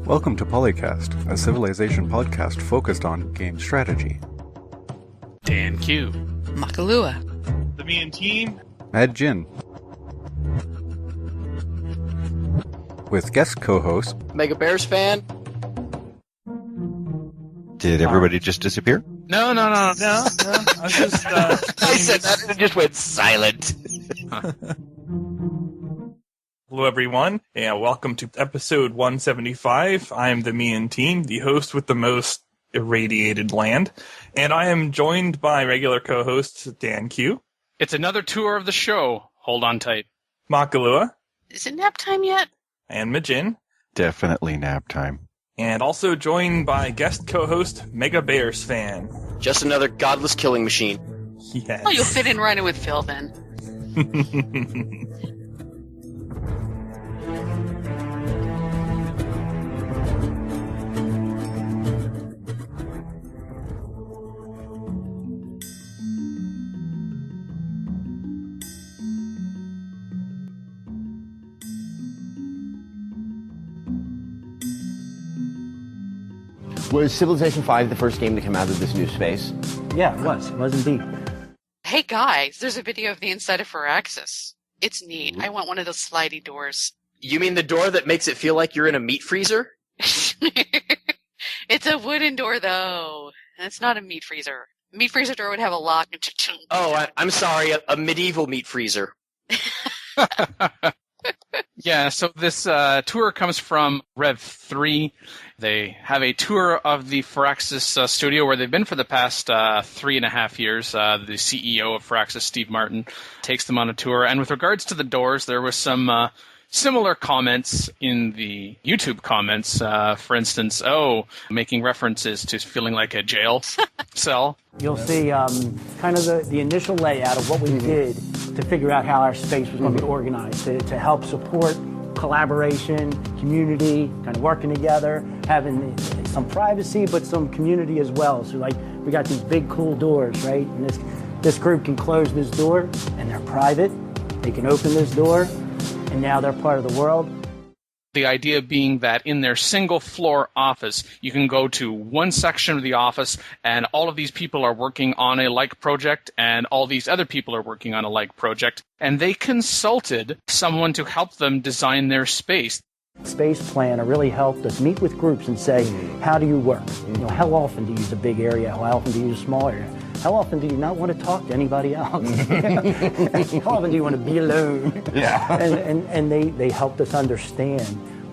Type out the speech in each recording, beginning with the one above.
Welcome to PolyCast, a Civilization podcast focused on game strategy. Dan Q. Makalua. The Me and Team. Mad Jin. With guest co-host Mega Bears fan. Did everybody just disappear? No. I was just. I said that and it just went silent. Hello, everyone, and welcome to episode 175. I am the Me and Team, the host with the most irradiated land, and I am joined by regular co-host Dan Q. It's another tour of the show. Hold on tight. Makalua. Is it nap time yet? And Majin. Definitely nap time. And also joined by guest co-host Mega Bears fan. Just another godless killing machine. Yes. Oh, you'll fit in right in with Phil then. Was Civilization 5 the first game to come out of this new space? Yeah, it was. It was indeed. Hey guys, there's a video of the inside of Firaxis. It's neat. I want one of those slidey doors. You mean the door that makes it feel like you're in a meat freezer? It's a wooden door though. It's not a meat freezer. A meat freezer door would have a lock. Oh, I'm sorry, a medieval meat freezer. Yeah, so this tour comes from Rev 3. They have a tour of the Firaxis studio where they've been for the past 3.5 years. The CEO of Firaxis, Steve Martin, takes them on a tour. And with regards to the doors, there was some similar comments in the YouTube comments. For instance, making references to feeling like a jail cell. You'll see kind of the initial layout of what we did to figure out how our space was going to be organized to help support collaboration, community, kind of working together, having some privacy but some community as well. So like we got these big cool doors, right? And this group can close this door and they're private. They can open this door and now they're part of the world. The idea being that in their single-floor office, you can go to one section of the office, and all of these people are working on a like project, and all these other people are working on a like project, and they consulted someone to help them design their space. Space Planner really helped us meet with groups and say, how do you work? You know, how often do you use a big area? How often do you use a small area? How often do you not want to talk to anybody else? How often do you want to be alone? Yeah. And they helped us understand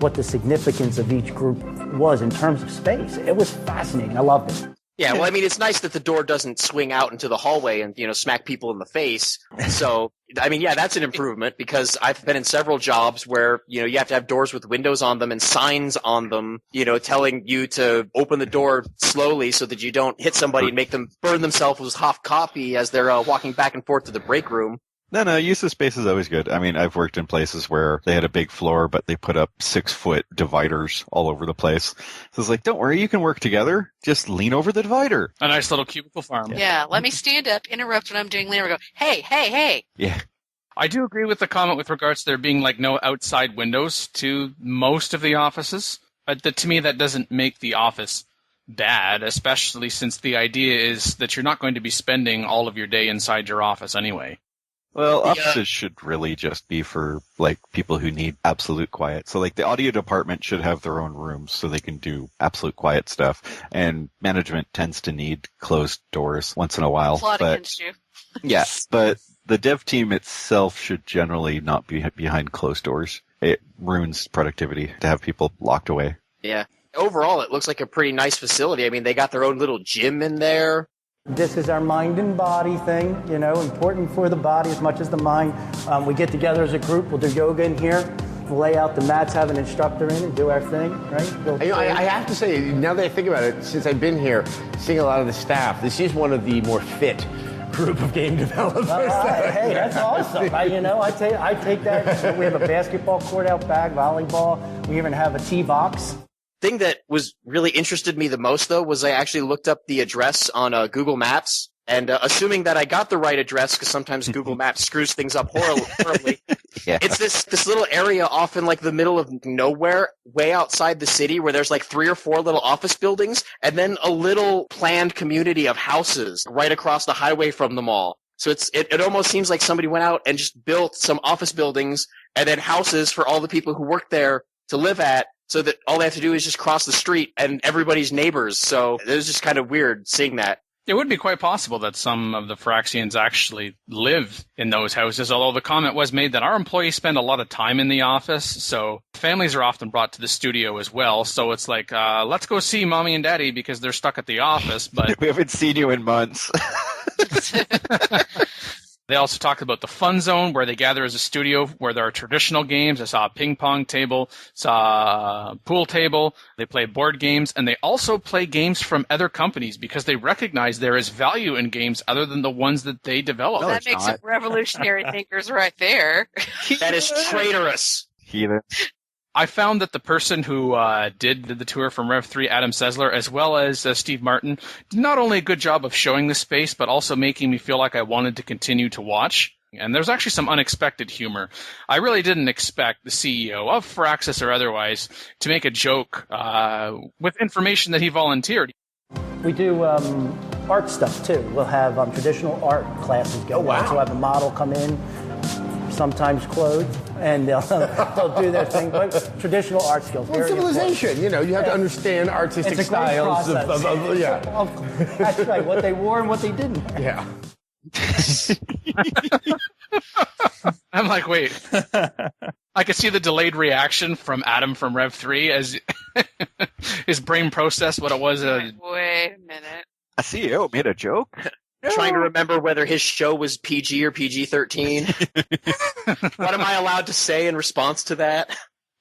what the significance of each group was in terms of space. It was fascinating. I loved it. Yeah, well, I mean, it's nice that the door doesn't swing out into the hallway and, smack people in the face. So, I mean, yeah, that's an improvement because I've been in several jobs where, you have to have doors with windows on them and signs on them, telling you to open the door slowly so that you don't hit somebody and make them burn themselves with hot coffee as they're walking back and forth to the break room. No, use of space is always good. I mean, I've worked in places where they had a big floor, but they put up 6-foot dividers all over the place. So it's like, don't worry, you can work together. Just lean over the divider. A nice little cubicle farm. Yeah, let me stand up, interrupt when I'm doing labor, go, hey. Yeah. I do agree with the comment with regards to there being like no outside windows to most of the offices. To me, that doesn't make the office bad, especially since the idea is that you're not going to be spending all of your day inside your office anyway. Well, offices should really just be for, people who need absolute quiet. So, the audio department should have their own rooms so they can do absolute quiet stuff. And management tends to need closed doors once in a while. Plot against you. Yeah, but the dev team itself should generally not be behind closed doors. It ruins productivity to have people locked away. Yeah. Overall, it looks like a pretty nice facility. I mean, they got their own little gym in there. This is our mind and body thing, important for the body as much as the mind. We get together as a group, we'll do yoga in here, we'll lay out the mats, have an instructor in and do our thing, right? I have to say, now that I think about it, since I've been here, seeing a lot of the staff, this is one of the more fit group of game developers. Hey, that's awesome. I take that. We have a basketball court out back, volleyball. We even have a tee box. Thing that was really interested me the most, though, was I actually looked up the address on Google Maps, and assuming that I got the right address, because sometimes Google Maps screws things up horribly, Yeah. It's this little area off in like the middle of nowhere, way outside the city, where there's like 3 or 4 little office buildings, and then a little planned community of houses right across the highway from them all. So it almost seems like somebody went out and just built some office buildings and then houses for all the people who work there to live at, so that all they have to do is just cross the street and everybody's neighbors. So it was just kind of weird seeing that. It would be quite possible that some of the Firaxians actually live in those houses, although the comment was made that our employees spend a lot of time in the office, so families are often brought to the studio as well. So it's like, let's go see Mommy and Daddy because they're stuck at the office. But We haven't seen you in months. They also talked about the fun zone, where they gather as a studio, where there are traditional games. I saw a ping pong table, saw a pool table. They play board games, and they also play games from other companies because they recognize there is value in games other than the ones that they develop. That makes them revolutionary thinkers right there. That is traitorous. Heathen. I found that the person who did the tour from Rev 3, Adam Sessler, as well as Steve Martin, did not only a good job of showing the space, but also making me feel like I wanted to continue to watch. And there's actually some unexpected humor. I really didn't expect the CEO of Firaxis or otherwise to make a joke with information that he volunteered. We do art stuff too. We'll have traditional art classes going on. So we'll have a model come in, sometimes clothed, and they'll do their thing. But traditional art skills. Well, civilization, you have to understand artistic It's a great styles. process. Yeah. That's right. What they wore and what they didn't. Yeah. I'm like, wait. I could see the delayed reaction from Adam from Rev 3 as his brain processed what it was. Wait a minute. A CEO made a joke? Trying to remember whether his show was PG or PG-13. What am I allowed to say in response to that?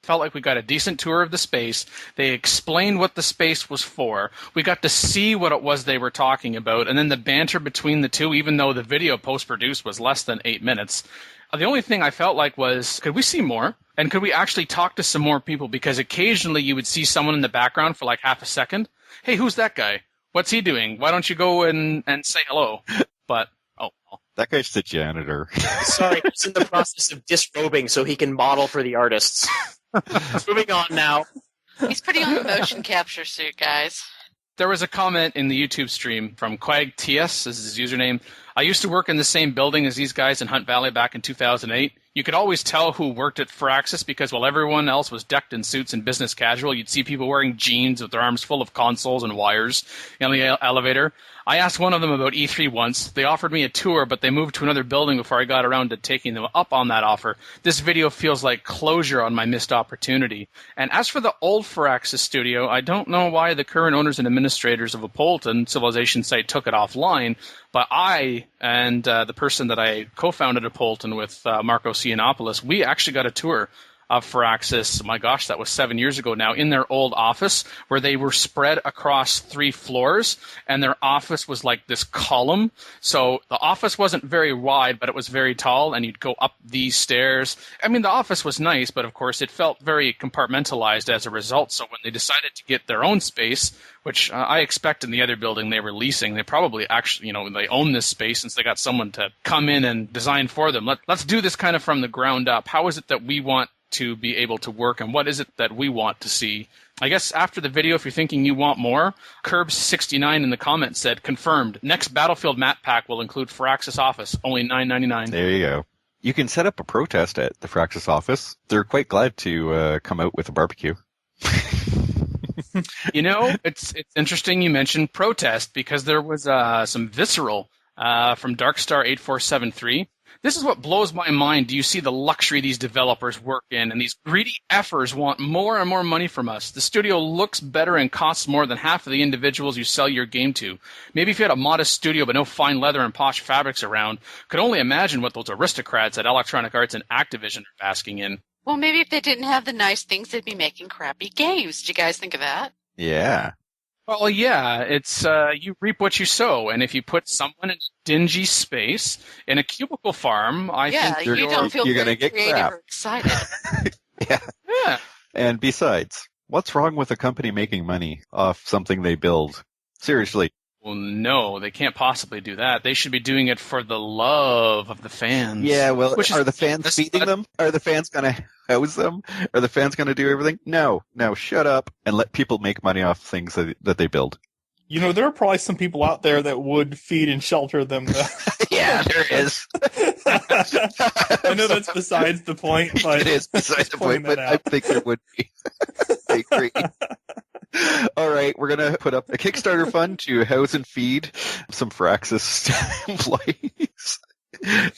Felt like we got a decent tour of the space. They explained what the space was for. We got to see what it was they were talking about, and then the banter between the two, even though the video post-produced was less than 8 minutes. The only thing I felt like was, could we see more? And could we actually talk to some more people? Because occasionally you would see someone in the background for like half a second. Hey, who's that guy? What's he doing? Why don't you go and say hello? But, oh. That guy's the janitor. Sorry, he's in the process of disrobing so he can model for the artists. Moving on now. He's putting on the motion capture suit, guys. There was a comment in the YouTube stream from Quag TS, this is his username. I used to work in the same building as these guys in Hunt Valley back in 2008. You could always tell who worked at Firaxis because while everyone else was decked in suits and business casual, you'd see people wearing jeans with their arms full of consoles and wires in the elevator. I asked one of them about E3 once. They offered me a tour, but they moved to another building before I got around to taking them up on that offer. This video feels like closure on my missed opportunity. And as for the old Firaxis studio, I don't know why the current owners and administrators of Appleton Civilization site took it offline, but I and the person that I co-founded Appleton with, Marco Cianopoulos, we actually got a tour of Firaxis, my gosh, that was 7 years ago now, in their old office where they were spread across 3 floors, and their office was like this column. So the office wasn't very wide, but it was very tall, and you'd go up these stairs. I mean, the office was nice, but of course it felt very compartmentalized as a result. So when they decided to get their own space, which I expect in the other building they were leasing, they probably actually, they own this space since they got someone to come in and design for them. Let's do this kind of from the ground up. How is it that we want to be able to work, and what is it that we want to see? I guess after the video, if you're thinking you want more, Curbs69 in the comments said, confirmed, next Battlefield map pack will include Firaxis office, only $9.99. There you go. You can set up a protest at the Firaxis office. They're quite glad to come out with a barbecue. It's interesting you mentioned protest because there was some visceral from Darkstar8473. This is what blows my mind. Do you see the luxury these developers work in? And these greedy effers want more and more money from us. The studio looks better and costs more than half of the individuals you sell your game to. Maybe if you had a modest studio but no fine leather and posh fabrics around, could only imagine what those aristocrats at Electronic Arts and Activision are basking in. Well, maybe if they didn't have the nice things, they'd be making crappy games. Did you guys think of that? Yeah. Well, yeah, it's you reap what you sow, and if you put someone in a dingy space in a cubicle farm, I think you don't feel you're very gonna get creative crap. or excited. Yeah. And besides, what's wrong with a company making money off something they build? Seriously, Well, no, they can't possibly do that. They should be doing it for the love of the fans. Yeah, well, are the fans feeding them? Are the fans going to house them? Are the fans going to do everything? No, shut up and let people make money off things that they build. You know, there are probably some people out there that would feed and shelter them. Yeah, there is. I know that's besides the point, but it is besides the point, but I think there would be. I agree. All right, we're going to put up a Kickstarter fund to house and feed some Firaxis employees.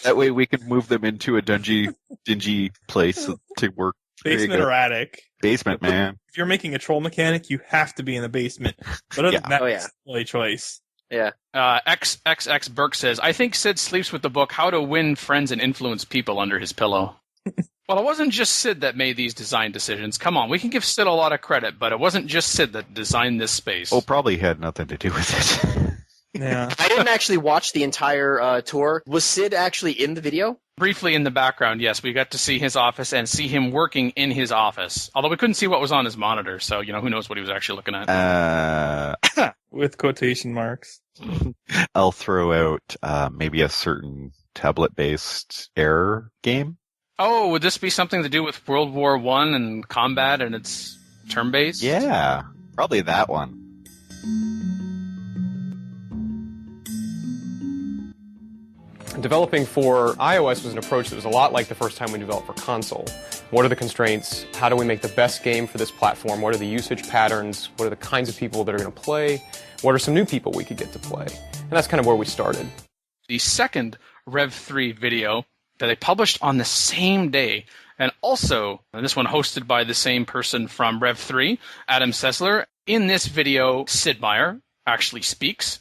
That way we can move them into a dingy place to work. Basement or attic. Basement, man. If you're making a troll mechanic, you have to be in the basement. But other than that, it's only choice. Yeah. XXX Burke says, I think Sid sleeps with the book How to Win Friends and Influence People under his pillow. Well, it wasn't just Sid that made these design decisions. Come on, we can give Sid a lot of credit, but it wasn't just Sid that designed this space. Oh, probably had nothing to do with it. Yeah. I didn't actually watch the entire tour. Was Sid actually in the video? Briefly in the background, yes. We got to see his office and see him working in his office. Although we couldn't see what was on his monitor, so, who knows what he was actually looking at. With quotation marks. I'll throw out maybe a certain tablet-based error game. Oh, would this be something to do with World War I and combat and it's turn-based? Yeah, probably that one. Developing for iOS was an approach that was a lot like the first time we developed for console. What are the constraints? How do we make the best game for this platform? What are the usage patterns? What are the kinds of people that are going to play? What are some new people we could get to play? And that's kind of where we started. The second Rev 3 video that they published on the same day, and this one hosted by the same person from Rev 3, Adam Sessler. In this video, Sid Meier actually speaks.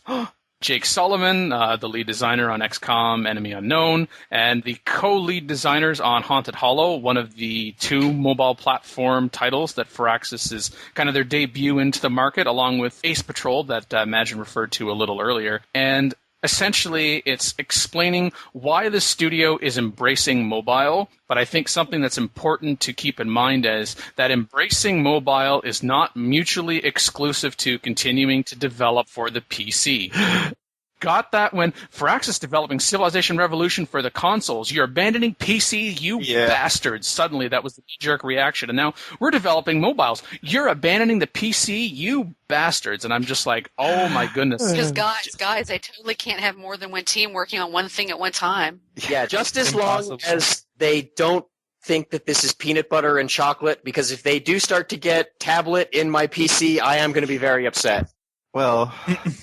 Jake Solomon, the lead designer on XCOM, Enemy Unknown, and the co-lead designers on Haunted Hollow, one of the two mobile platform titles that Firaxis is kind of their debut into the market, along with Ace Patrol that Imagine referred to a little earlier. And essentially, it's explaining why the studio is embracing mobile, but I think something that's important to keep in mind is that embracing mobile is not mutually exclusive to continuing to develop for the PC. Got that? When Firaxis developing Civilization Revolution for the consoles, you're abandoning PC, you bastards. Suddenly, that was the jerk reaction. And now we're developing mobiles. You're abandoning the PC, you bastards. And I'm just like, oh my goodness. Because guys, I totally can't have more than one team working on one thing at one time. Yeah, just as long as they don't think that this is peanut butter and chocolate, because if they do start to get tablet in my PC, I am going to be very upset. Well,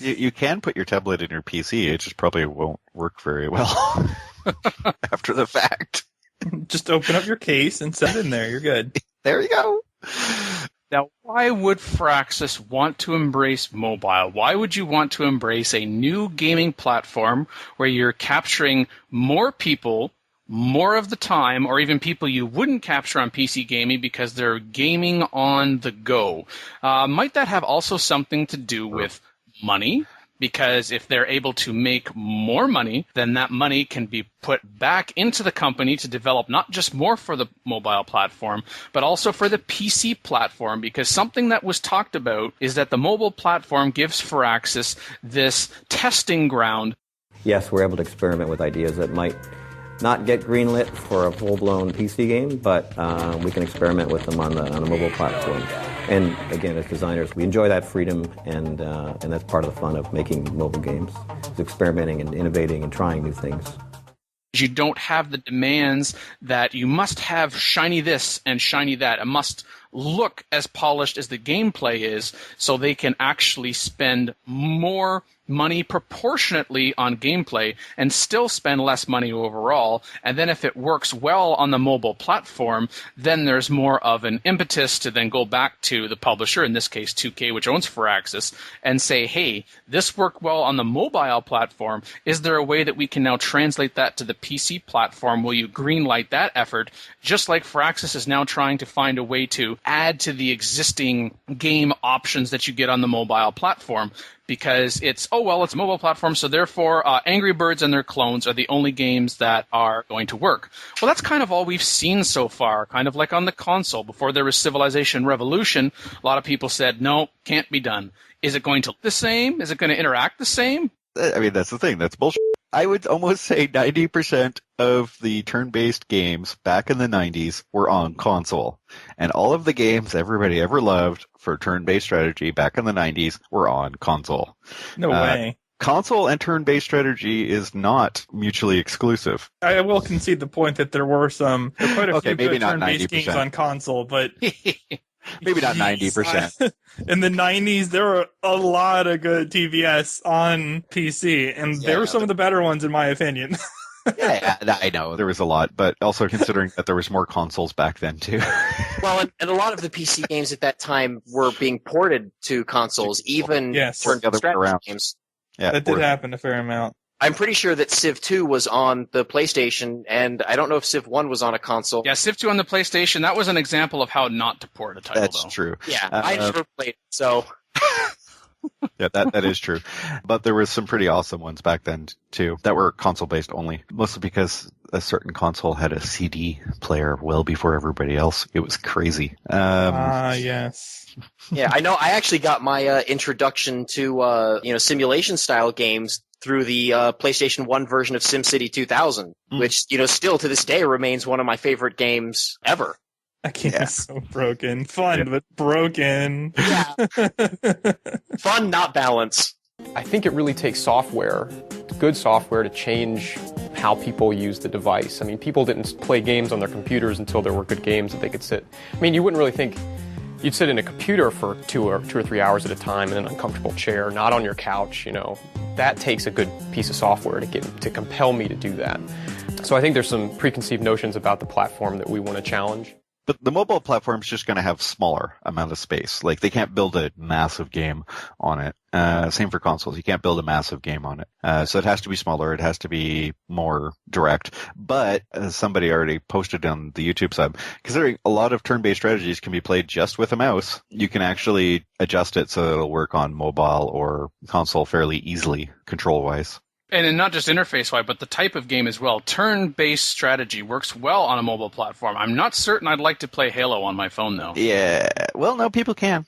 you can put your tablet in your PC. It just probably won't work very well after the fact. Just open up your case and set it in there. You're good. There you go. Now, why would Firaxis want to embrace mobile? Why would you want to embrace a new gaming platform where you're capturing more people more of the time, or even people you wouldn't capture on PC gaming because they're gaming on the go? Might that have also something to do with money? Because if they're able to make more money, then that money can be put back into the company to develop not just more for the mobile platform, but also for the PC platform. Because something that was talked about is that the mobile platform gives Firaxis this testing ground. Yes, we're able to experiment with ideas that might not get greenlit for a full-blown PC game, but we can experiment with them on the mobile platform. And again, as designers, we enjoy that freedom, and that's part of the fun of making mobile games, is experimenting and innovating and trying new things. You don't have the demands that you must have shiny this and shiny that. It must look as polished as the gameplay is, so they can actually spend more money proportionately on gameplay and still spend less money overall. And then if it works well on the mobile platform, then there's more of an impetus to then go back to the publisher, in this case 2K, which owns Firaxis, and say, hey, this worked well on the mobile platform. Is there a way that we can now translate that to the PC platform? Will you greenlight that effort? Just like Firaxis is now trying to find a way to add to the existing game options that you get on the mobile platform, because it's mobile platform, so therefore Angry Birds and their clones are the only games that are going to work. Well, that's kind of all we've seen so far, kind of like on the console. Before there was Civilization Revolution, a lot of people said, no, can't be done. Is it going to look the same? Is it going to interact the same? I mean, that's the thing. That's bullshit. I would almost say 90% of the turn-based games back in the 90s were on console. And all of the games everybody ever loved for turn-based strategy back in the 90s were on console. No way. Console and turn-based strategy is not mutually exclusive. I will concede the point that there were quite a few maybe good not turn-based 90%. games on console, but Maybe not 90%. In the 90s, there were a lot of good TVS on PC, and they were some of the better ones, in my opinion. Yeah, I know. There was a lot, but also considering that there was more consoles back then, too. Well, and a lot of the PC games at that time were being ported to consoles, even turn-based strategy games. Yeah, that did happen a fair amount. I'm pretty sure that Civ 2 was on the PlayStation, and I don't know if Civ 1 was on a console. Yeah, Civ 2 on the PlayStation, that was an example of how not to port a title, That's though. true. Yeah, I never played it, so... Yeah, that is true. But there was some pretty awesome ones back then, too, that were console-based only. Mostly because a certain console had a CD player well before everybody else. It was crazy. Yes. Yeah, I know. I actually got my introduction to simulation-style games through the PlayStation 1 version of SimCity 2000, which, still to this day remains one of my favorite games ever. That game is so broken. Fun, but broken. Yeah. Fun, not balance. I think it really takes software, good software, to change how people use the device. I mean, people didn't play games on their computers until there were good games that they could sit. I mean, you wouldn't really think you'd sit in a computer for 2 or 3 hours at a time in an uncomfortable chair, not on your couch, That takes a good piece of software to compel me to do that. So I think there's some preconceived notions about the platform that we want to challenge. But the mobile platform's just going to have smaller amount of space. Like, they can't build a massive game on it. Same for consoles. You can't build a massive game on it. So it has to be smaller. It has to be more direct. But, as somebody already posted on the YouTube sub, considering a lot of turn-based strategies can be played just with a mouse, you can actually adjust it so it'll work on mobile or console fairly easily, control-wise. And not just interface-wise, but the type of game as well. Turn-based strategy works well on a mobile platform. I'm not certain I'd like to play Halo on my phone, though. Yeah. Well, no, people can.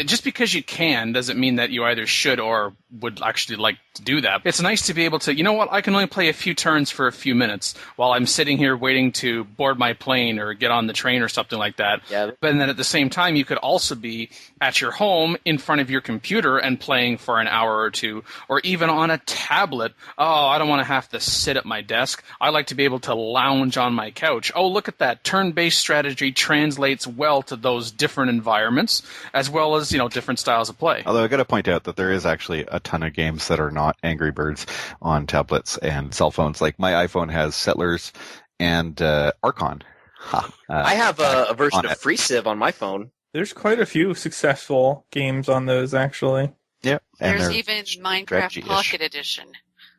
Just because you can doesn't mean that you either should or would actually like to do that. It's nice to be able to, I can only play a few turns for a few minutes while I'm sitting here waiting to board my plane or get on the train or something like that. Yeah. But then at the same time, you could also be at your home in front of your computer and playing for an hour or two, or even on a tablet. Oh, I don't want to have to sit at my desk. I like to be able to lounge on my couch. Oh, look at that. Turn-based strategy translates well to those different environments, as well as, different styles of play. Although I got to point out that there is actually a ton of games that are not Angry Birds on tablets and cell phones. Like, my iPhone has Settlers and Archon. I have a version of Free Civ on my phone. There's quite a few successful games on those, actually. Yep. And There's even Minecraft Pocket Edition.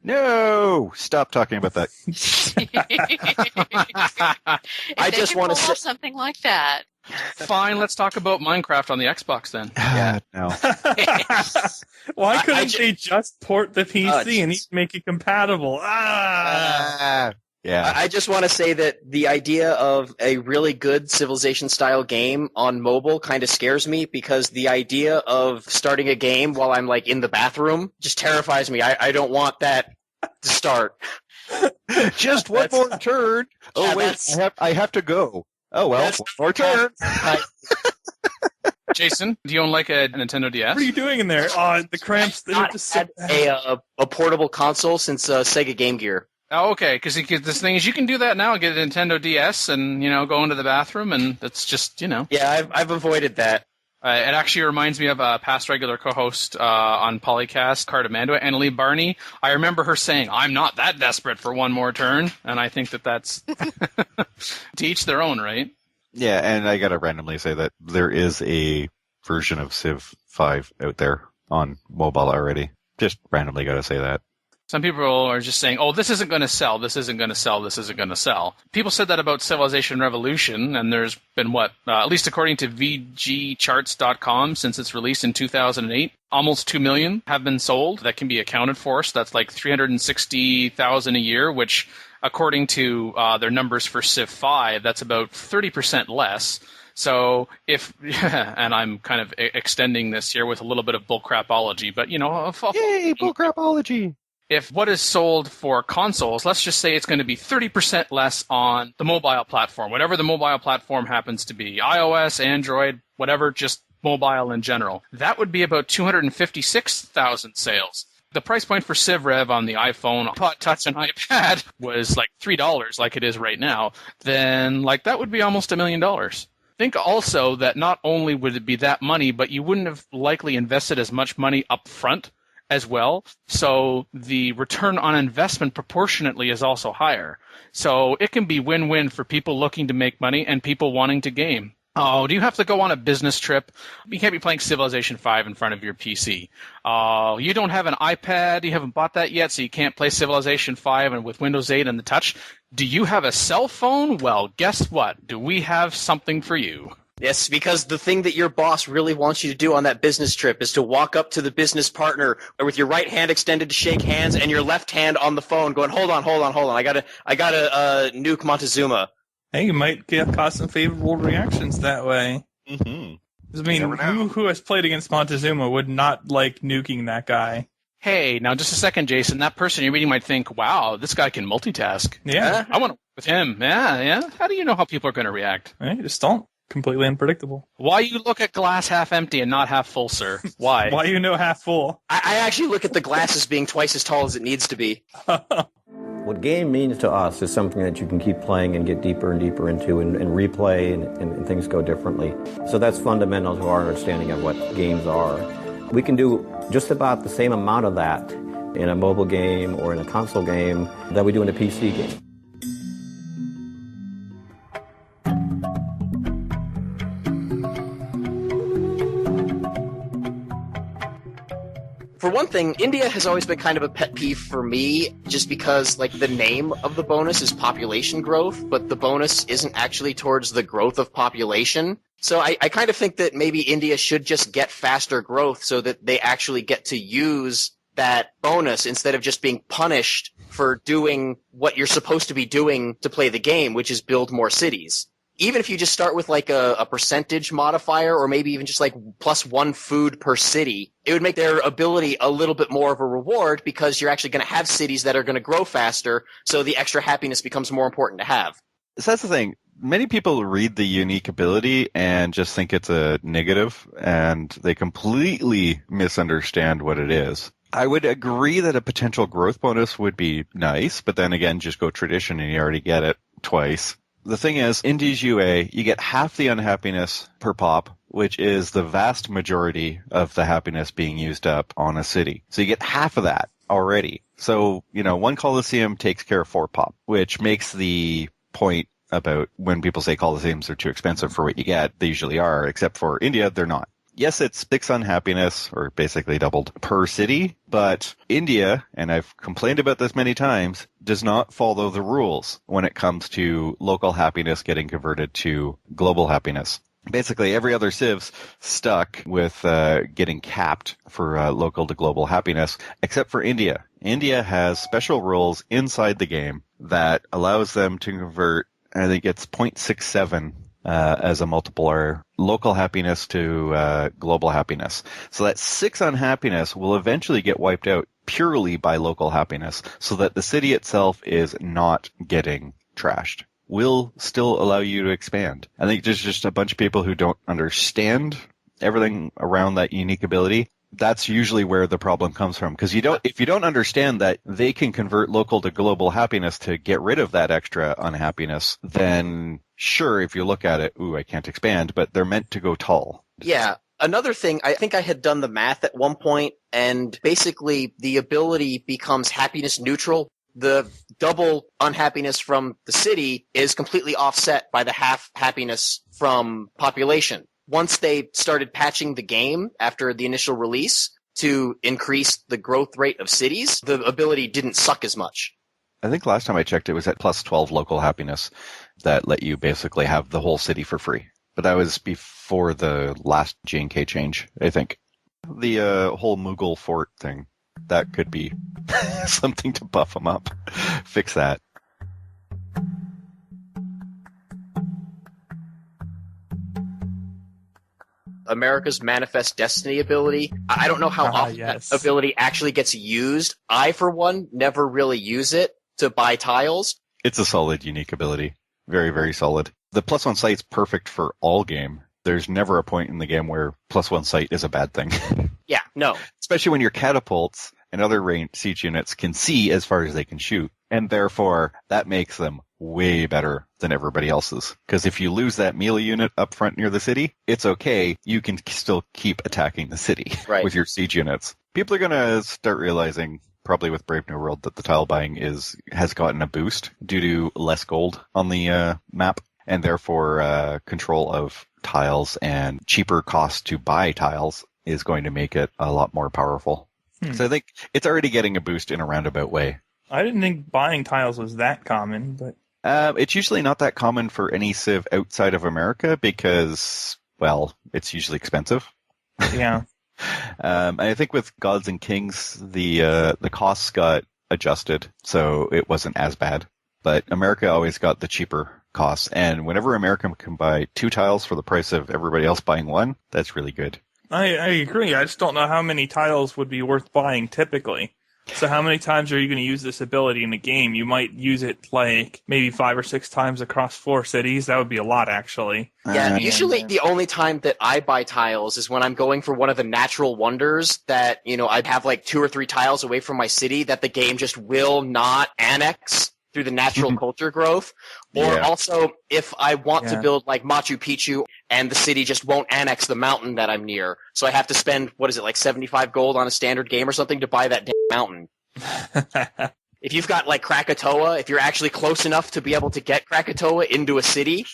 No! Stop talking about that. I just want to say something like that. Fine, let's talk about Minecraft on the Xbox then. Yeah, no. Why couldn't they just port the PC and make it compatible? Yeah. I just want to say that the idea of a really good Civilization-style game on mobile kind of scares me, because the idea of starting a game while I'm, in the bathroom just terrifies me. I don't want that to start. Just one more turn. Oh, wait, I have to go. Oh, well, one more turn. Jason, do you own a Nintendo DS? What are you doing in there? Oh, the cramps. They're just so bad. A portable console since Sega Game Gear. Oh, okay, because this thing is, you can do that now, get a Nintendo DS and, go into the bathroom, and that's just, Yeah, I've avoided that. It actually reminds me of a past regular co-host on PolyCast, Cardamando, Annalie Barney. I remember her saying, I'm not that desperate for one more turn, and I think that's to each their own, right? Yeah, and I gotta randomly say that there is a version of Civ 5 out there on mobile already. Just randomly gotta say that. Some people are just saying, oh, this isn't going to sell, this isn't going to sell, this isn't going to sell. People said that about Civilization Revolution, and there's been at least according to VGCharts.com, since its release in 2008, almost 2 million have been sold that can be accounted for. So that's like 360,000 a year, which according to their numbers for Civ 5, that's about 30% less. So and I'm kind of extending this here with a little bit of bullcrapology, but Yay, bullcrapology! If what is sold for consoles, let's just say it's going to be 30% less on the mobile platform, whatever the mobile platform happens to be, iOS, Android, whatever, just mobile in general. That would be about 256,000 sales. The price point for Civ Rev on the iPhone, iPod Touch, and iPad was like $3, like it is right now. Then, that would be almost $1 million. Think also that not only would it be that money, but you wouldn't have likely invested as much money up front as well. So the return on investment proportionately is also higher. So it can be win-win for people looking to make money and people wanting to game. Oh, do you have to go on a business trip? You can't be playing Civilization 5 in front of your PC. Oh, you don't have an iPad, you haven't bought that yet, so you can't play Civilization 5 and with Windows 8 and the touch. Do you have a cell phone? Well, guess what? Do we have something for you? Yes, because the thing that your boss really wants you to do on that business trip is to walk up to the business partner with your right hand extended to shake hands and your left hand on the phone going, hold on. I gotta nuke Montezuma. Hey, you might cause some favorable reactions that way. Mm-hmm. I mean, who has played against Montezuma would not like nuking that guy? Hey, now just a second, Jason. That person you're meeting might think, wow, this guy can multitask. Yeah. I want to work with him. Yeah. How do you know how people are going to react? You just don't. Completely unpredictable. Why you look at glass half empty and not half full, sir? Why? Why half full? I actually look at the glass as being twice as tall as it needs to be. What game means to us is something that you can keep playing and get deeper and deeper into and replay and things go differently. So that's fundamental to our understanding of what games are. We can do just about the same amount of that in a mobile game or in a console game that we do in a PC game. For one thing, India has always been kind of a pet peeve for me, just because, the name of the bonus is population growth, but the bonus isn't actually towards the growth of population. So I kind of think that maybe India should just get faster growth so that they actually get to use that bonus instead of just being punished for doing what you're supposed to be doing to play the game, which is build more cities. Even if you just start with a percentage modifier or maybe even just +1 food per city, it would make their ability a little bit more of a reward because you're actually going to have cities that are going to grow faster, so the extra happiness becomes more important to have. So that's the thing. Many people read the unique ability and just think it's a negative, and they completely misunderstand what it is. I would agree that a potential growth bonus would be nice, but then again, just go tradition and you already get it twice. The thing is, India's UA, you get half the unhappiness per pop, which is the vast majority of the happiness being used up on a city. So you get half of that already. So, 1 Coliseum takes care of 4 pop, which makes the point about when people say Coliseums are too expensive for what you get, they usually are, except for India, they're not. Yes, it's 6 unhappiness, or basically doubled, per city, but India, and I've complained about this many times, does not follow the rules when it comes to local happiness getting converted to global happiness. Basically, every other Civ's stuck with getting capped for local to global happiness, except for India. India has special rules inside the game that allows them to convert, I think it's 0.67 as a multiplier, local happiness to global happiness. So that 6 unhappiness will eventually get wiped out purely by local happiness, so that the city itself is not getting trashed. Will still allow you to expand. I think there's just a bunch of people who don't understand everything around that unique ability. That's usually where the problem comes from. Because if you don't understand that they can convert local to global happiness to get rid of that extra unhappiness, then sure, if you look at it, I can't expand, but they're meant to go tall. Yeah. Another thing, I think I had done the math at one point, and basically the ability becomes happiness neutral. The double unhappiness from the city is completely offset by the half happiness from population. Once they started patching the game after the initial release, to increase the growth rate of cities, the ability didn't suck as much. I think last time I checked, it was at plus 12 local happiness that let you basically have the whole city for free. But that was before the last G&K change, I think. The whole Mughal fort thing, that could be something to buff them up. Fix that. America's Manifest Destiny ability. I don't know how often that ability actually gets used. I, for one, never really use it to buy tiles. It's a solid, unique ability. Very, very solid. The plus one sight's perfect for all game. There's never a point in the game where plus one sight is a bad thing. Yeah, no. Especially when your catapults and other siege units can see as far as they can shoot. And therefore, that makes them way better than everybody else's. Because if you lose that melee unit up front near the city, it's okay. You can still keep attacking the city with your siege units. People are going to start realizing, probably with Brave New World, that the tile buying has gotten a boost due to less gold on the map, and therefore control of tiles and cheaper cost to buy tiles is going to make it a lot more powerful. So I think it's already getting a boost in a roundabout way. I didn't think buying tiles was that common, but it's usually not that common for any civ outside of America because, well, it's usually expensive. Yeah. And I think with Gods and Kings, the costs got adjusted, so it wasn't as bad. But America always got the cheaper costs, and whenever America can buy 2 tiles for the price of everybody else buying 1, that's really good. I agree. I just don't know how many tiles would be worth buying typically. So how many times are you going to use this ability in a game? You might use it like maybe 5 or 6 times across 4 cities. That would be a lot, actually. Yeah, usually the only time that I buy tiles is when I'm going for one of the natural wonders that, I'd have like 2 or 3 tiles away from my city that the game just will not annex through the natural culture growth. Or also, if I want to build like Machu Picchu and the city just won't annex the mountain that I'm near, so I have to spend, like 75 gold on a standard game or something to buy that damn mountain. If you've got like Krakatoa, if you're actually close enough to be able to get Krakatoa into a city...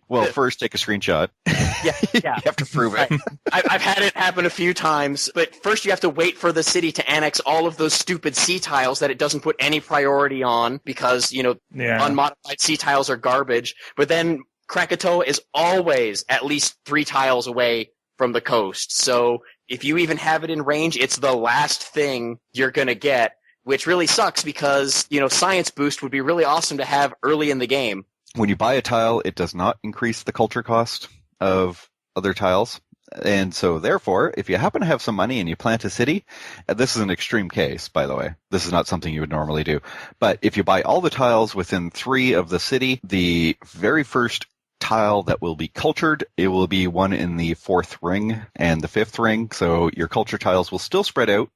Well, first take a screenshot. Yeah. You have to prove it. I've had it happen a few times, but first you have to wait for the city to annex all of those stupid sea tiles that it doesn't put any priority on because, unmodified sea tiles are garbage. But then Krakatoa is always at least 3 tiles away from the coast. So if you even have it in range, it's the last thing you're going to get, which really sucks because, Science Boost would be really awesome to have early in the game. When you buy a tile, it does not increase the culture cost of other tiles. And so therefore, if you happen to have some money and you plant a city, this is an extreme case, by the way. This is not something you would normally do. But if you buy all the tiles within 3 of the city, the very first tile that will be cultured, it will be one in the 4th ring and the 5th ring. So your culture tiles will still spread out.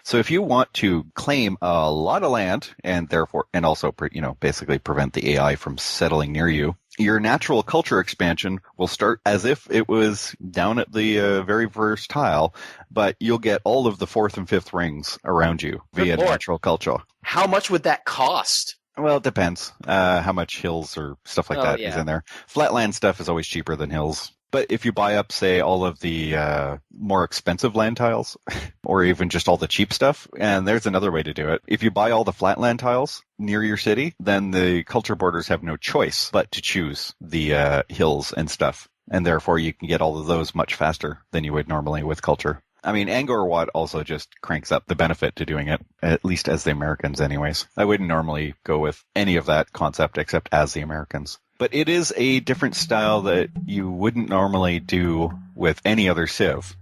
So if you want to claim a lot of land and therefore, and also, basically prevent the AI from settling near you, your natural culture expansion will start as if it was down at the very first tile, but you'll get all of the 4th and 5th rings around you via natural culture. How much would that cost? Well, it depends how much hills or stuff like that is in there. Flatland stuff is always cheaper than hills. But if you buy up, say, all of the more expensive land tiles, or even just all the cheap stuff, and there's another way to do it. If you buy all the flatland tiles near your city, then the culture borders have no choice but to choose the hills and stuff. And therefore, you can get all of those much faster than you would normally with culture. I mean, Angkor Wat also just cranks up the benefit to doing it, at least as the Americans anyways. I wouldn't normally go with any of that concept except as the Americans. But it is a different style that you wouldn't normally do with any other civ.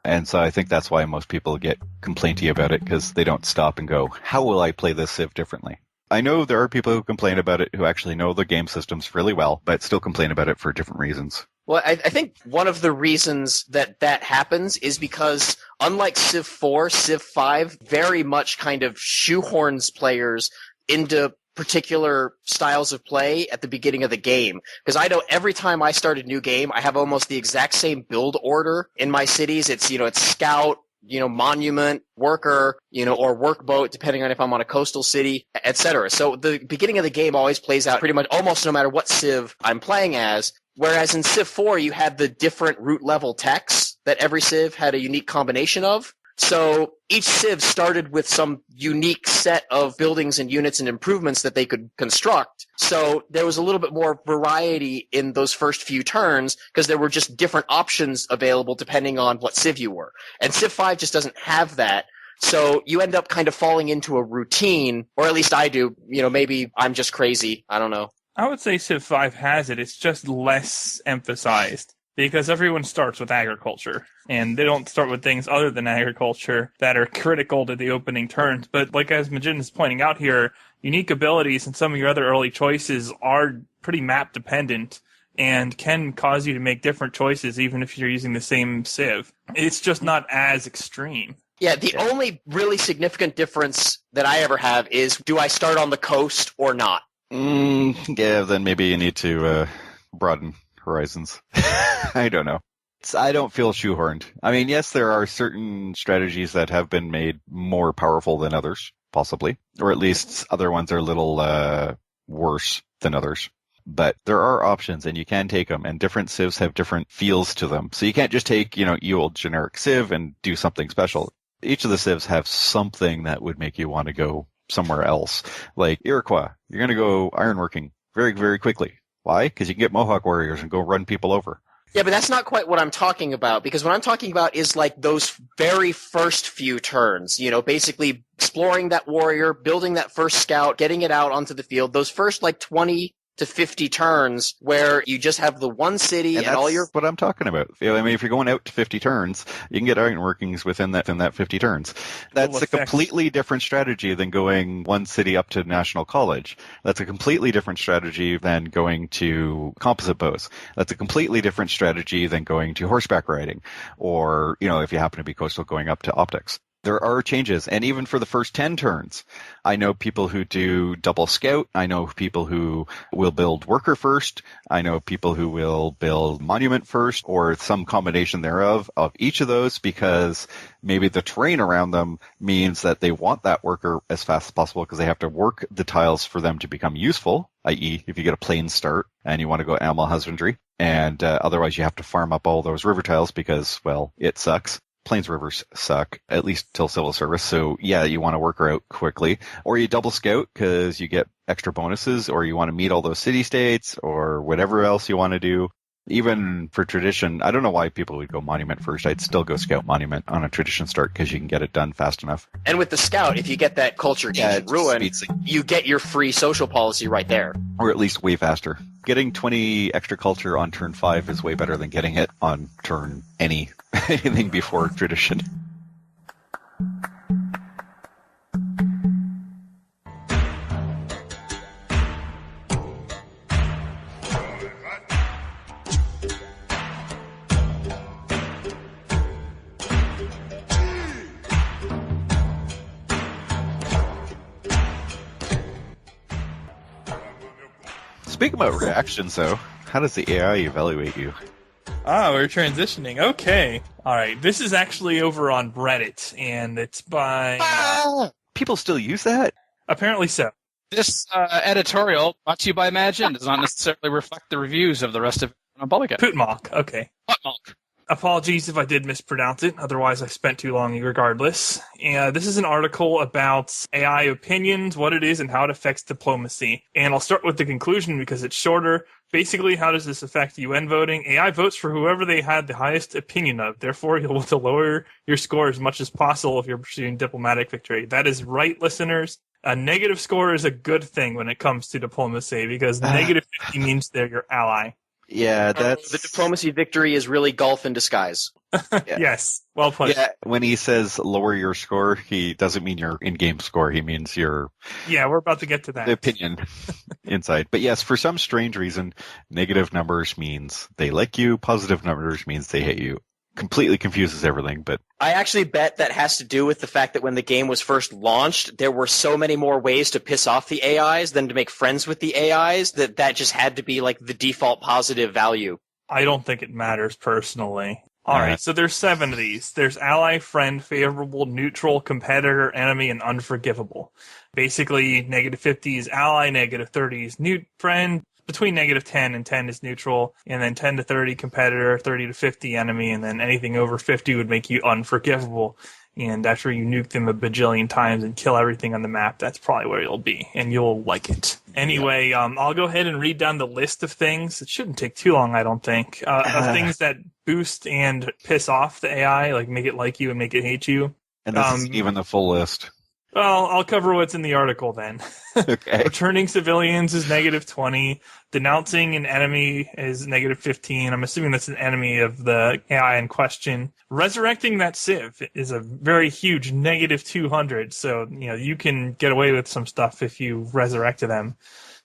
And so I think that's why most people get complainty about it, because they don't stop and go, how will I play this civ differently? I know there are people who complain about it who actually know the game systems really well, but still complain about it for different reasons. Well, I think one of the reasons that happens is because, unlike Civ 4, Civ 5 very much kind of shoehorns players into particular styles of play at the beginning of the game. Because I know every time I start a new game, I have almost the exact same build order in my cities. It's, it's Scout, monument, worker, or workboat, depending on if I'm on a coastal city, etc. So the beginning of the game always plays out pretty much almost no matter what civ I'm playing as. Whereas in Civ 4, you had the different root level techs that every civ had a unique combination of. So each civ started with some unique set of buildings and units and improvements that they could construct. So there was a little bit more variety in those first few turns because there were just different options available depending on what civ you were. And Civ 5 just doesn't have that. So you end up kind of falling into a routine, or at least I do. Maybe I'm just crazy. I don't know. I would say Civ 5 has it. It's just less emphasized because everyone starts with agriculture, and they don't start with things other than agriculture that are critical to the opening turns. But like as Majin is pointing out here, unique abilities and some of your other early choices are pretty map dependent and can cause you to make different choices even if you're using the same civ. It's just not as extreme. Yeah, the only really significant difference that I ever have is, do I start on the coast or not? Yeah, then maybe you need to broaden horizons. I don't know. I don't feel shoehorned. I mean, yes, there are certain strategies that have been made more powerful than others, possibly. Or at least other ones are a little worse than others. But there are options, and you can take them, and different civs have different feels to them. So you can't just take, you old generic civ and do something special. Each of the civs have something that would make you want to go somewhere else. Like Iroquois, you're going to go ironworking very, very quickly. Why? Because you can get Mohawk warriors and go run people over. Yeah, but that's not quite what I'm talking about, because what I'm talking about is like those very first few turns, basically exploring that warrior, building that first scout, getting it out onto the field, those first 20 to 50 turns where you just have the one city and all your... That's what I'm talking about. I mean, if you're going out to 50 turns, you can get ironworkings within that 50 turns. That's a completely different strategy than going one city up to National College. That's a completely different strategy than going to composite bows. That's a completely different strategy than going to horseback riding. Or, if you happen to be coastal, going up to optics. There are changes, and even for the first 10 turns, I know people who do double scout. I know people who will build worker first. I know people who will build monument first, or some combination thereof of each of those, because maybe the terrain around them means that they want that worker as fast as possible because they have to work the tiles for them to become useful, i.e. if you get a plain start and you want to go animal husbandry, and otherwise you have to farm up all those river tiles because, well, it sucks. Plains rivers suck, at least till civil service. So yeah, you want to work her out quickly, or you double scout because you get extra bonuses, or you want to meet all those city states, or whatever else you want to do. Even for tradition, I don't know why people would go monument first. I'd still go scout monument on a tradition start because you can get it done fast enough. And with the scout, if you get that culture ancient ruin, you get your free social policy right there. Or at least way faster. Getting 20 extra culture on turn 5 is way better than getting it on turn anything before tradition. Speaking about reactions, though, how does the AI evaluate you? We're transitioning. Okay. All right. This is actually over on Reddit, and it's by... People still use that? Apparently so. This editorial, brought to you by Imagine, does not necessarily reflect the reviews of the rest of it on PolyCast. Putmalk. Okay. Putmalk. Apologies if I did mispronounce it, otherwise I spent too long regardless. This is an article about AI opinions, what it is, and how it affects diplomacy. And I'll start with the conclusion because it's shorter. Basically, how does this affect UN voting? AI votes for whoever they had the highest opinion of. Therefore, you'll want to lower your score as much as possible if you're pursuing diplomatic victory. That is right, listeners. A negative score is a good thing when it comes to diplomacy because negative 50 means they're your ally. Yeah, that's... The diplomacy victory is really golf in disguise. Yeah. Yes, well put. Yeah, when he says lower your score, he doesn't mean your in-game score. He means your... Yeah, we're about to get to that. Opinion inside. But yes, for some strange reason, negative numbers means they like you, positive numbers means they hate you. Completely confuses everything, but... I actually bet that has to do with the fact that when the game was first launched, there were so many more ways to piss off the AIs than to make friends with the AIs that just had to be like the default positive value. I don't think it matters personally. All right, so there's 7 of these. There's ally, friend, favorable, neutral, competitor, enemy, and unforgivable. Basically, -50 is ally, -30 is friend, between -10 and 10 is neutral, and then 10 to 30 competitor, 30 to 50 enemy, and then anything over 50 would make you unforgivable. And after you nuke them a bajillion times and kill everything on the map, that's probably where you'll be, and you'll like it. Anyway, I'll go ahead and read down the list of things. It shouldn't take too long, I don't think. Of things that boost and piss off the AI, like make it like you and make it hate you. And this isn't even the full list. Well, I'll cover what's in the article then. Okay. Returning civilians is -20. Denouncing an enemy is -15. I'm assuming that's an enemy of the AI in question. Resurrecting that civ is a very huge -200. So, you can get away with some stuff if you resurrected them.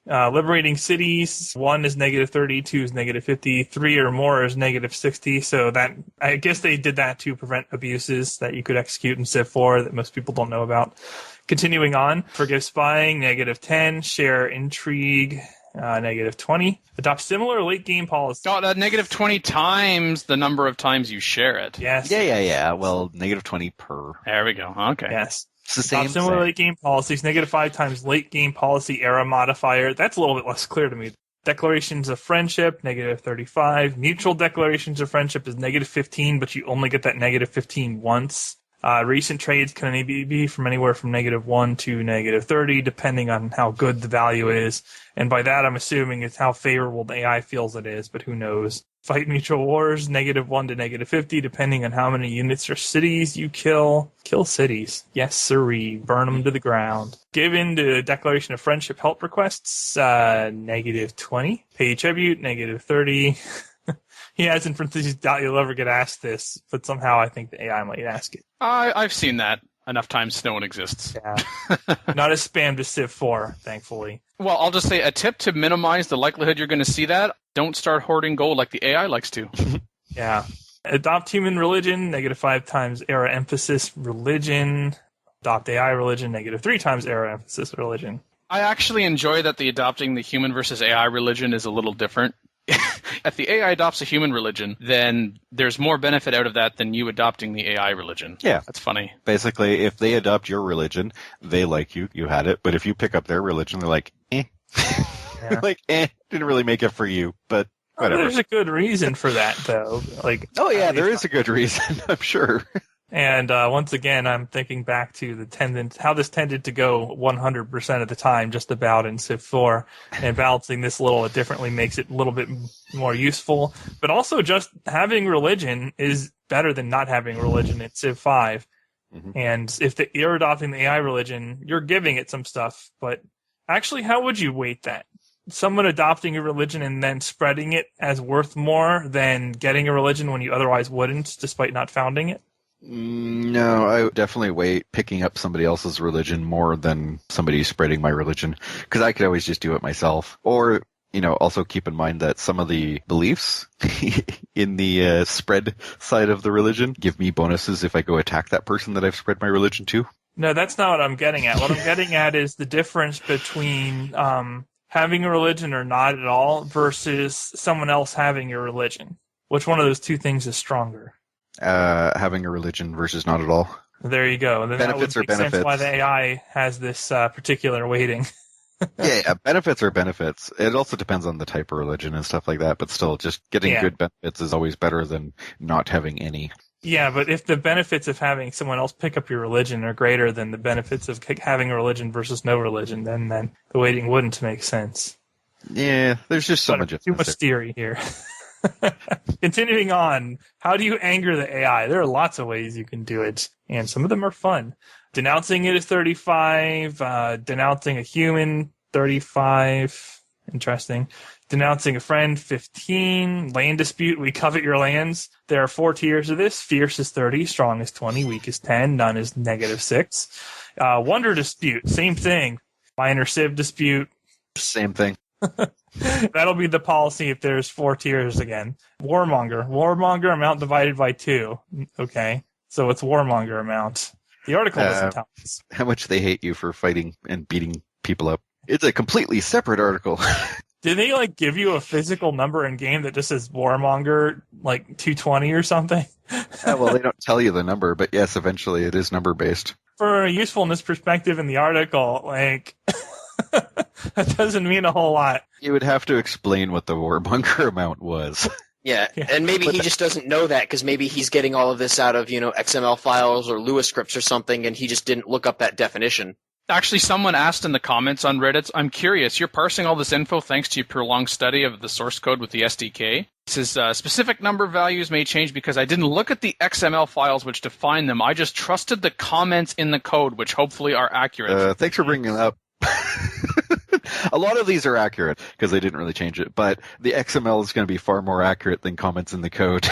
Liberating cities, 1 is -30, 2 is -50, 3 or more is -60. So that, I guess they did that to prevent abuses that you could execute in Civ 4 that most people don't know about. Continuing on, forgive spying, -10, share intrigue, -20. Adopt similar late game policy. Oh, -20 times the number of times you share it. Yes. Yeah. Well, -20 per. There we go. Okay. Yes. It's the same Similar thing. late game policies, -5 times late game policy era modifier. That's a little bit less clear to me. Declarations of friendship, -35. Mutual declarations of friendship is -15, but you only get that -15 once. Recent trades can maybe be from anywhere from -1 to -30, depending on how good the value is. And by that, I'm assuming it's how favorable the AI feels it is, but who knows. Fight mutual wars, -1 to -50, depending on how many units or cities you kill. Kill cities. Yes, sirree. Burn them to the ground. Give in to declaration of friendship help requests, -20. Pay tribute, -30. He has in parentheses, doubt you'll ever get asked this, but somehow I think the AI might ask it. I've seen that enough times to know it exists. Yeah. Not as spammed as Civ 4, thankfully. Well, I'll just say a tip to minimize the likelihood you're going to see that. Don't start hoarding gold like the AI likes to. Yeah. Adopt human religion, -5 times era emphasis religion. Adopt AI religion, -3 times era emphasis religion. I actually enjoy that the adopting the human versus AI religion is a little different. If the AI adopts a human religion, then there's more benefit out of that than you adopting the AI religion. Yeah. That's funny. Basically, if they adopt your religion, they like you had it. But if you pick up their religion, they're like, eh. Yeah. Like, didn't really make it for you, but whatever. There's a good reason for that, though. Oh yeah, there is a good reason, I'm sure. And once again, I'm thinking back to how this tended to go 100% of the time, just about in Civ 4, and balancing this a little bit differently makes it a little bit more useful. But also, just having religion is better than not having religion in Civ 5. Mm-hmm. And if you're adopting the AI religion, you're giving it some stuff. But actually, how would you weight that? Someone adopting a religion and then spreading it as worth more than getting a religion when you otherwise wouldn't, despite not founding it? No, I would definitely weigh picking up somebody else's religion more than somebody spreading my religion, because I could always just do it myself. Or, also keep in mind that some of the beliefs in the spread side of the religion give me bonuses if I go attack that person that I've spread my religion to. No, that's not what I'm getting at. What I'm getting at is the difference between having a religion or not at all versus someone else having your religion. Which one of those two things is stronger? Having a religion versus not at all. There you go. Then benefits that would are make benefits. sense why the AI has this particular weighting. yeah, benefits are benefits. It also depends on the type of religion and stuff like that, but still, just getting good benefits is always better than not having any. Yeah, but if the benefits of having someone else pick up your religion are greater than the benefits of having a religion versus no religion, then the weighting wouldn't make sense. Yeah, there's just so much. Too much theory here. Continuing on, how do you anger the AI? There are lots of ways you can do it, and some of them are fun. Denouncing it is 35. Denouncing a human, 35. Interesting. Denouncing a friend, 15. Land dispute, we covet your lands. There are 4 tiers of this. Fierce is 30, strong is 20, weak is 10, none is -6. Wonder dispute, same thing. Minor civ dispute. Same thing. That'll be the policy if there's 4 tiers again. Warmonger amount divided by 2. Okay, so it's warmonger amount. The article doesn't tell us. How much they hate you for fighting and beating people up. It's a completely separate article. Did they like give you a physical number in game that just says Warmonger like 220 or something? Well, they don't tell you the number, but yes, eventually it is number based. For a usefulness perspective in the article, like that doesn't mean a whole lot. You would have to explain what the Warmonger amount was. Yeah, and maybe he just doesn't know that because maybe he's getting all of this out of, XML files or Lua scripts or something, and he just didn't look up that definition. Actually, someone asked in the comments on Reddit, I'm curious, you're parsing all this info thanks to your prolonged study of the source code with the SDK? It says, specific number values may change because I didn't look at the XML files which define them. I just trusted the comments in the code, which hopefully are accurate. Thanks for bringing it up. A lot of these are accurate because they didn't really change it, but the XML is going to be far more accurate than comments in the code.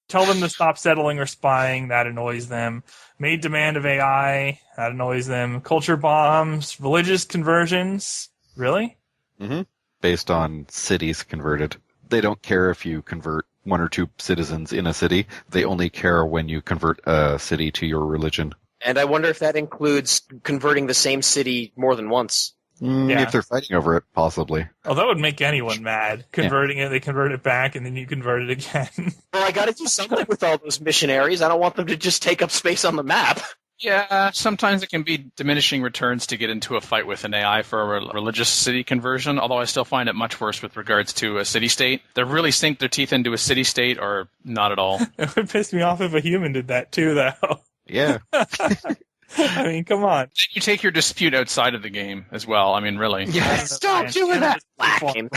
Tell them to stop settling or spying. That annoys them. Made demand of AI. That annoys them. Culture bombs. Religious conversions. Really? Mm-hmm. Based on cities converted. They don't care if you convert 1 or 2 citizens in a city. They only care when you convert a city to your religion. And I wonder if that includes converting the same city more than once. Yeah. If they're fighting over it, possibly. Oh, that would make anyone mad. Converting it, they convert it back, and then you convert it again. Well, I gotta do something with all those missionaries. I don't want them to just take up space on the map. Yeah, sometimes it can be diminishing returns to get into a fight with an AI for a religious city conversion, although I still find it much worse with regards to a city-state. They really sink their teeth into a city-state or not at all. It would piss me off if a human did that too, though. Yeah. I mean, come on. You take your dispute outside of the game as well. I mean, really. Yeah, stop doing that. I don't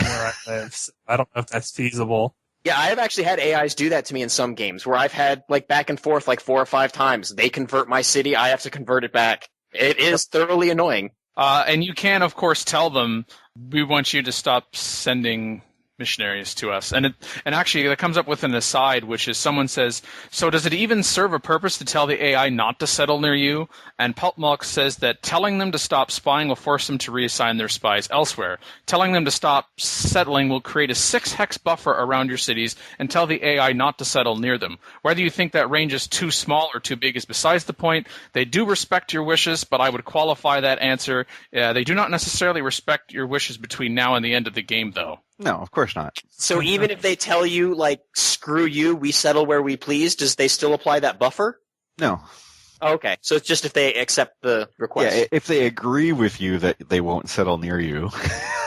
know if that's feasible. Yeah, I have actually had AIs do that to me in some games where I've had back and forth 4 or 5 times. They convert my city, I have to convert it back. It is thoroughly annoying. And you can, of course, tell them, we want you to stop sending missionaries to us. And actually, that comes up with an aside, which is someone says, so does it even serve a purpose to tell the AI not to settle near you? And Pulpmulk says that telling them to stop spying will force them to reassign their spies elsewhere. Telling them to stop settling will create a 6-hex buffer around your cities and tell the AI not to settle near them. Whether you think that range is too small or too big is besides the point. They do respect your wishes, but I would qualify that answer. They do not necessarily respect your wishes between now and the end of the game, though. No, of course not. So even if they tell you, screw you, we settle where we please, does they still apply that buffer? No. Oh, okay, so it's just if they accept the request. Yeah, if they agree with you that they won't settle near you,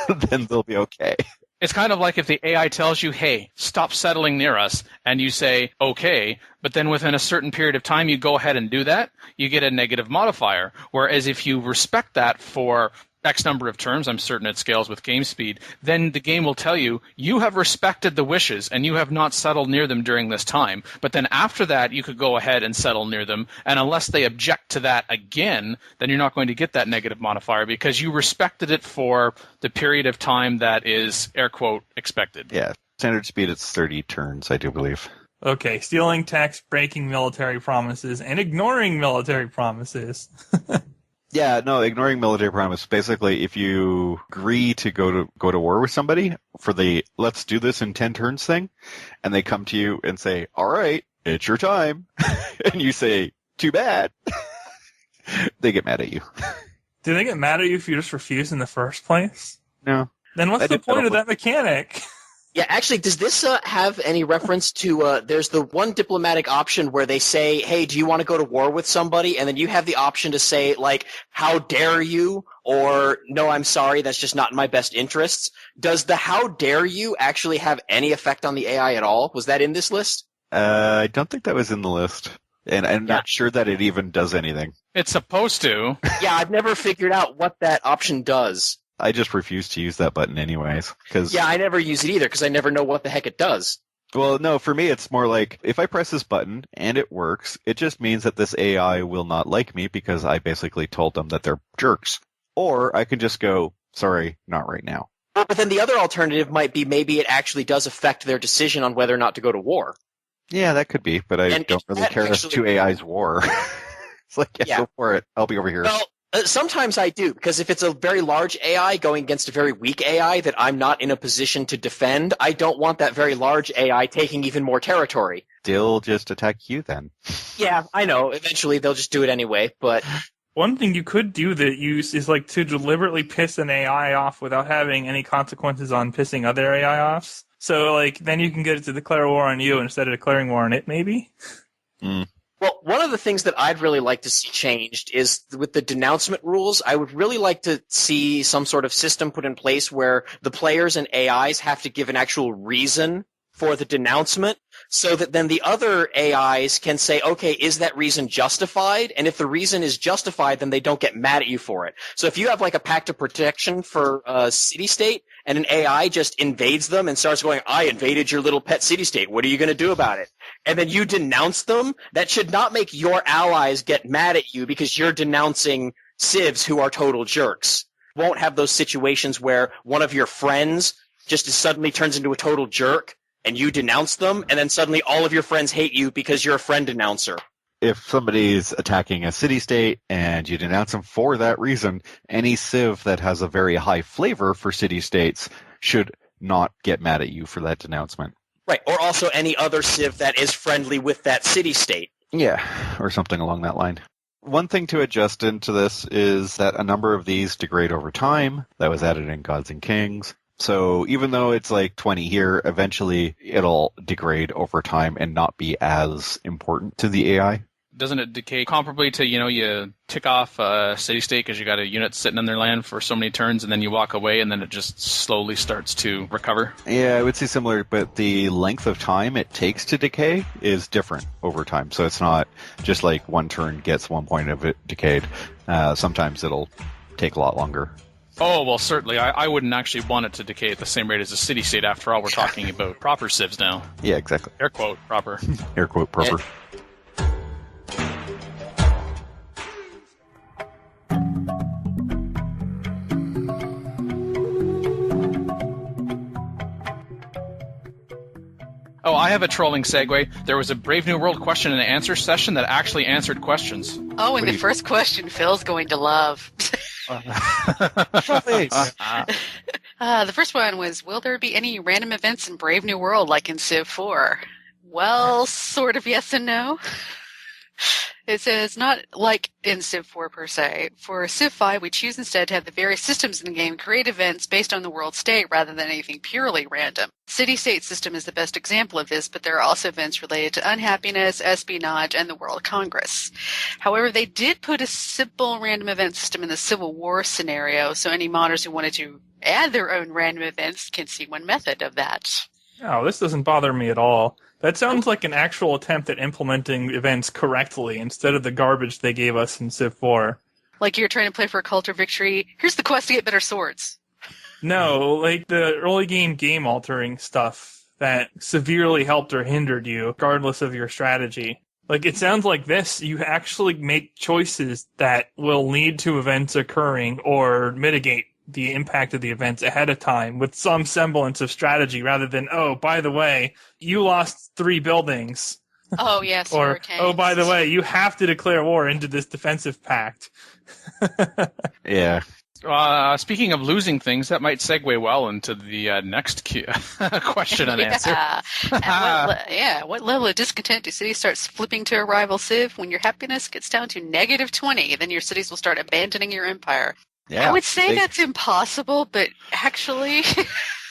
then they'll be okay. It's kind of like if the AI tells you, hey, stop settling near us, and you say, okay, but then within a certain period of time you go ahead and do that, you get a negative modifier. Whereas if you respect that for X number of terms, I'm certain it scales with game speed, then the game will tell you, you have respected the wishes and you have not settled near them during this time. But then after that, you could go ahead and settle near them. And unless they object to that again, then you're not going to get that negative modifier because you respected it for the period of time that is, air quote, expected. Yeah, standard speed, it's 30 turns, I do believe. Okay, stealing text, breaking military promises, and ignoring military promises. Yeah, no, ignoring military promise. Basically, if you agree to go to war with somebody for the let's do this in 10 turns thing, and they come to you and say, all right, it's your time, and you say, too bad, they get mad at you. Do they get mad at you if you just refuse in the first place? No. Then what's the point of that mechanic? Yeah, actually, does this have any reference to, there's the one diplomatic option where they say, hey, do you want to go to war with somebody? And then you have the option to say, how dare you? Or, no, I'm sorry, that's just not in my best interests. Does the how dare you actually have any effect on the AI at all? Was that in this list? I don't think that was in the list. And I'm not sure that it even does anything. It's supposed to. Yeah, I've never figured out what that option does. I just refuse to use that button anyways. Yeah, I never use it either because I never know what the heck it does. Well, no, for me it's more like if I press this button and it works, it just means that this AI will not like me because I basically told them that they're jerks. Or I can just go, sorry, not right now. But then the other alternative might be maybe it actually does affect their decision on whether or not to go to war. Yeah, that could be, but I don't really care if 2 AIs war. It's like, yeah, go for it. I'll be over here. Well, sometimes I do, because if it's a very large AI going against a very weak AI that I'm not in a position to defend, I don't want that very large AI taking even more territory. They'll just attack you then. Yeah, I know. Eventually they'll just do it anyway, but One thing you could do that use is like to deliberately piss an AI off without having any consequences on pissing other AI offs. So like then you can get it to declare war on you instead of declaring war on it, maybe. Well, one of the things that I'd really like to see changed is with the denouncement rules. I would really like to see some sort of system put in place where the players and AIs have to give an actual reason for the denouncement, so that then the other AIs can say, okay, is that reason justified? And if the reason is justified, then they don't get mad at you for it. So if you have like a pact of protection for a city-state, and an AI just invades them and starts going, I invaded your little pet city-state, what are you going to do about it? And then you denounce them, that should not make your allies get mad at you because you're denouncing civs who are total jerks. You won't have those situations where one of your friends just suddenly turns into a total jerk, and you denounce them, and then suddenly all of your friends hate you because you're a friend denouncer. If somebody's attacking a city-state and you denounce them for that reason, any civ that has a very high flavor for city-states should not get mad at you for that denouncement. Right, or also any other civ that is friendly with that city-state. Yeah, or something along that line. One thing to adjust into this is that a number of these degrade over time. That was added in Gods and Kings. So even though it's like 20 here, eventually it'll degrade over time and not be as important to the AI. Doesn't it decay comparably to, you tick off a city-state because you got a unit sitting on their land for so many turns, and then you walk away, and then it just slowly starts to recover? Yeah, I would say similar, but the length of time it takes to decay is different over time. So it's not just like one turn gets 1 point of it decayed. Sometimes it'll take a lot longer. Oh, well, certainly. I wouldn't actually want it to decay at the same rate as a city-state. After all, we're talking about proper civs now. Yeah, exactly. Air quote, proper. Air quote, proper. Oh, I have a trolling segue. There was a Brave New World question and answer session that actually answered questions. Oh, and the first question Phil's going to love. The first one was, will there be any random events in Brave New World like in Civ 4? Well, sort of yes and no. It says, not like in Civ 4 per se. For Civ 5, we choose instead to have the various systems in the game create events based on the world state rather than anything purely random. City-state system is the best example of this, but there are also events related to unhappiness, espionage, and the World Congress. However, they did put a simple random event system in the Civil War scenario, so any modders who wanted to add their own random events can see one method of that. Oh, this doesn't bother me at all. That sounds like an actual attempt at implementing events correctly instead of the garbage they gave us in Civ 4. Like you're trying to play for a cult or victory. Here's the quest to get better swords. No, like the early game altering stuff that severely helped or hindered you, regardless of your strategy. Like, it sounds like this, you actually make choices that will lead to events occurring or mitigate the impact of the events ahead of time with some semblance of strategy rather than, oh, by the way, you lost 3 buildings. Oh, yes, or, hurricanes. oh, by the way, you have to declare war into this defensive pact. Yeah. Speaking of losing things, that might segue well into the next question and answer. What level of discontent do cities start flipping to a rival civ? When your happiness gets down to -20, then your cities will start abandoning your empire. Yeah, I would say that's impossible, but actually...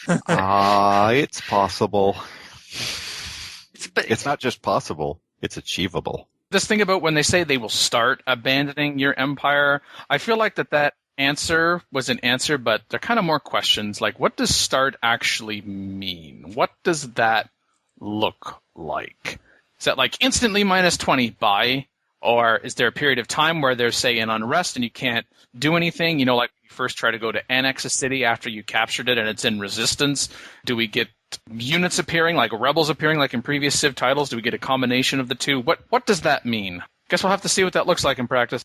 it's possible. But it's not just possible, it's achievable. This thing about when they say they will start abandoning your empire, I feel like that answer was an answer, but they're kind of more questions. Like, what does start actually mean? What does that look like? Is that like instantly -20 bye? Or is there a period of time where there's, say, an unrest and you can't do anything? You know, like you first try to go to annex a city after you captured it and it's in resistance. Do we get units appearing, like rebels appearing, like in previous Civ titles? Do we get a combination of the two? What does that mean? Guess we'll have to see what that looks like in practice.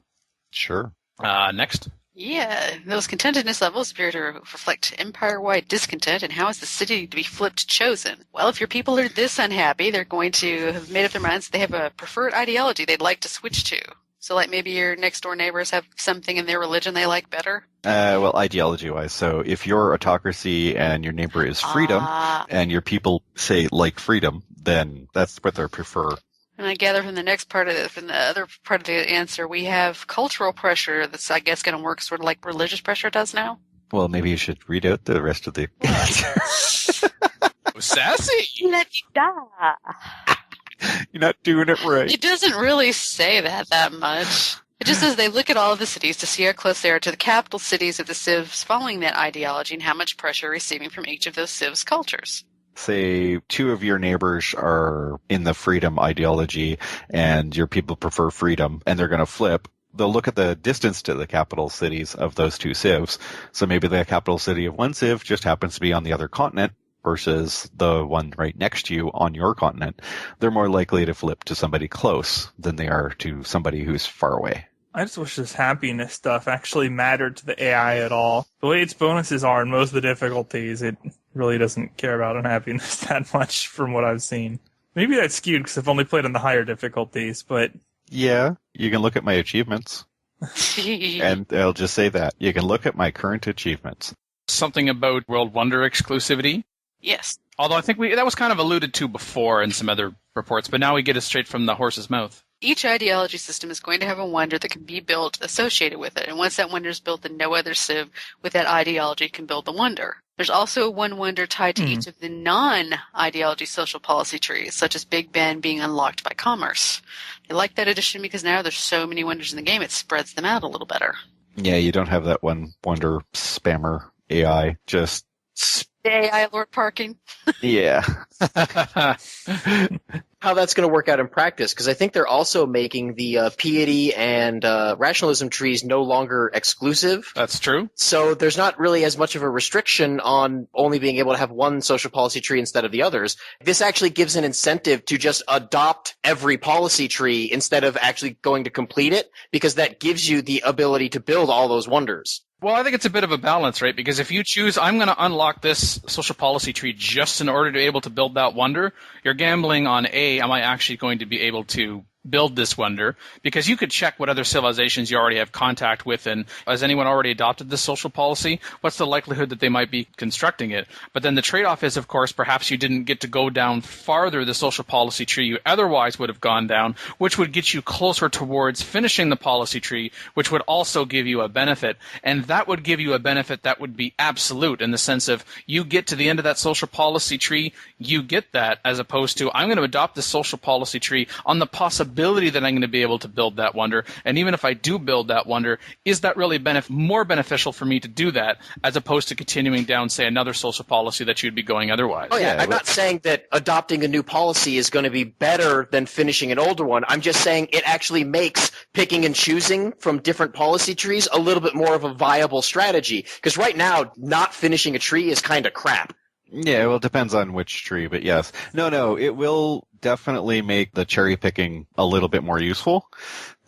Sure. Next. Yeah, those contentedness levels appear to reflect empire-wide discontent, and how is the city to be flipped chosen? Well, if your people are this unhappy, they're going to have made up their minds they have a preferred ideology they'd like to switch to. So, like, maybe your next-door neighbors have something in their religion they like better? Well, ideology-wise. So if your autocracy and your neighbor is freedom, and your people say like freedom, then that's what they prefer. And I gather from the next part of it, from the other part of the answer, we have cultural pressure that's, I guess, going to work sort of like religious pressure does now. Well, maybe you should read out the rest of the answer. Sassy! Let me die. You're not doing it right. It doesn't really say that much. It just says they look at all of the cities to see how close they are to the capital cities of the civs following that ideology and how much pressure receiving from each of those civs cultures. Say 2 of your neighbors are in the freedom ideology and your people prefer freedom and they're going to flip. They'll look at the distance to the capital cities of those 2 civs. So maybe the capital city of one civ just happens to be on the other continent versus the one right next to you on your continent. They're more likely to flip to somebody close than they are to somebody who's far away. I just wish this happiness stuff actually mattered to the AI at all. The way its bonuses are in most of the difficulties, it really doesn't care about unhappiness that much from what I've seen. Maybe that's skewed because I've only played on the higher difficulties, but... Yeah, you can look at my achievements. And I'll just say that. You can look at my current achievements. Something about World Wonder exclusivity? Yes. Although I think that was kind of alluded to before in some other reports, but now we get it straight from the horse's mouth. Each ideology system is going to have a wonder that can be built associated with it, and once that wonder is built, then no other civ with that ideology can build the wonder. There's also one wonder tied to each of the non-ideology social policy trees, such as Big Ben being unlocked by commerce. I like that addition because now there's so many wonders in the game, it spreads them out a little better. Yeah, you don't have that one wonder spammer AI, just... AI Lord Parking. Yeah. How that's going to work out in practice, because I think they're also making the piety and rationalism trees no longer exclusive. That's true. So there's not really as much of a restriction on only being able to have one social policy tree instead of the others. This actually gives an incentive to just adopt every policy tree instead of actually going to complete it, because that gives you the ability to build all those wonders. Well, I think it's a bit of a balance, right? Because if you choose, I'm going to unlock this social policy tree just in order to be able to build that wonder, you're gambling on am I actually going to be able to build this wonder? Because you could check what other civilizations you already have contact with, and has anyone already adopted this social policy? What's the likelihood that they might be constructing it? But then the trade-off is, of course, perhaps you didn't get to go down farther the social policy tree you otherwise would have gone down, which would get you closer towards finishing the policy tree, which would also give you a benefit. And that would give you a benefit that would be absolute in the sense of you get to the end of that social policy tree, you get that, as opposed to I'm going to adopt this social policy tree on the possibility that I'm going to be able to build that wonder. And even if I do build that wonder, is that really more beneficial for me to do that as opposed to continuing down, say, another social policy that you'd be going otherwise? Oh, yeah. I'm not saying that adopting a new policy is going to be better than finishing an older one. I'm just saying it actually makes picking and choosing from different policy trees a little bit more of a viable strategy. Because right now, not finishing a tree is kind of crap. Yeah, well, it depends on which tree, but yes. No, it will definitely make the cherry picking a little bit more useful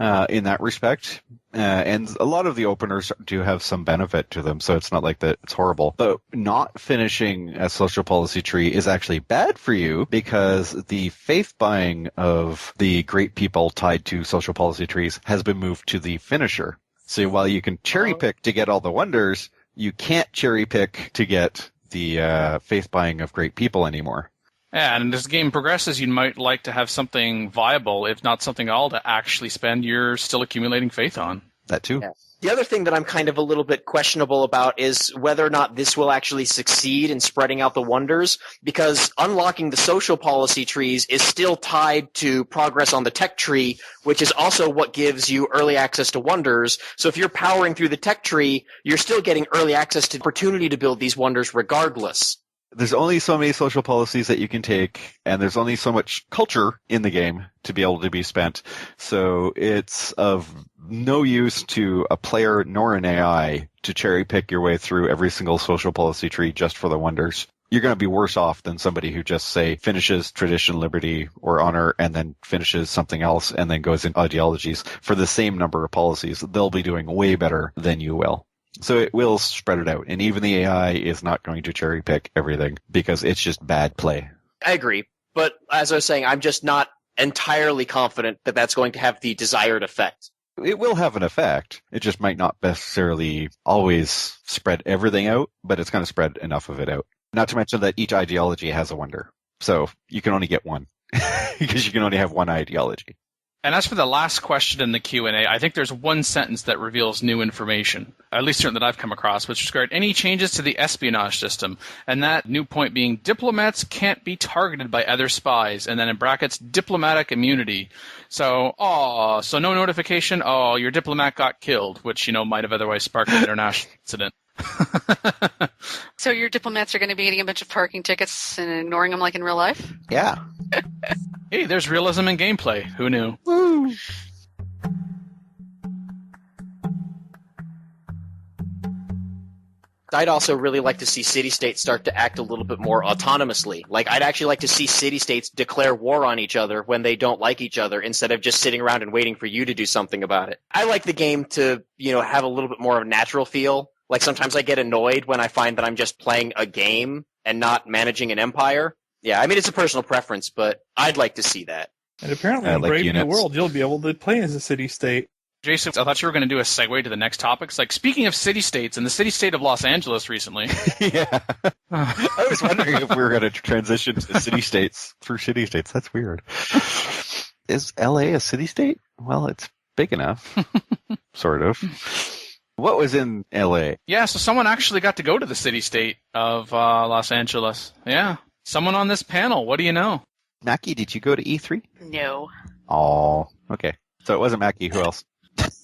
in that respect. And a lot of the openers do have some benefit to them, so it's not like that it's horrible. But not finishing a social policy tree is actually bad for you because the faith buying of the great people tied to social policy trees has been moved to the finisher. So while you can cherry pick to get all the wonders, you can't cherry pick to get the faith buying of great people anymore. Yeah, and as the game progresses, you might like to have something viable, if not something at all, to actually spend your still accumulating faith on. That too. Yeah. The other thing that I'm kind of a little bit questionable about is whether or not this will actually succeed in spreading out the wonders, because unlocking the social policy trees is still tied to progress on the tech tree, which is also what gives you early access to wonders. So if you're powering through the tech tree, you're still getting early access to opportunity to build these wonders regardless. There's only so many social policies that you can take, and there's only so much culture in the game to be able to be spent. So it's of no use to a player nor an AI to cherry pick your way through every single social policy tree just for the wonders. You're going to be worse off than somebody who just, say, finishes tradition, liberty, or honor, and then finishes something else, and then goes in ideologies for the same number of policies. They'll be doing way better than you will. So it will spread it out, and even the AI is not going to cherry pick everything because it's just bad play. I agree, but as I was saying, I'm just not entirely confident that that's going to have the desired effect. It will have an effect. It just might not necessarily always spread everything out, but it's going to spread enough of it out. Not to mention that each ideology has a wonder, so you can only get one. because you can only have one ideology. And as for the last question in the Q&A, I think there's one sentence that reveals new information, at least certain that I've come across, which described any changes to the espionage system. And that new point being diplomats can't be targeted by other spies. And then in brackets, diplomatic immunity. So no notification. Oh, your diplomat got killed, which, might have otherwise sparked an international incident. So your diplomats are going to be getting a bunch of parking tickets and ignoring them like in real life? Yeah. Hey, there's realism in gameplay. Who knew? Woo! I'd also really like to see city-states start to act a little bit more autonomously. Like, I'd actually like to see city-states declare war on each other when they don't like each other instead of just sitting around and waiting for you to do something about it. I like the game to, have a little bit more of a natural feel. Like, sometimes I get annoyed when I find that I'm just playing a game and not managing an empire. Yeah, I mean, it's a personal preference, but I'd like to see that. And apparently in Brave New World, you'll be able to play as a city-state. Jason, I thought you were going to do a segue to the next topic. It's like, speaking of city-states, in the city-state of Los Angeles recently. Yeah. I was wondering if we were going to transition to city-states for city-states. That's weird. Is LA a city-state? Well, it's big enough. Sort of. What was in LA? Yeah, so someone actually got to go to the city-state of Los Angeles. Yeah. Someone on this panel. What do you know? Mackie, did you go to E3? No. Oh, okay. So it wasn't Mackie. Who else?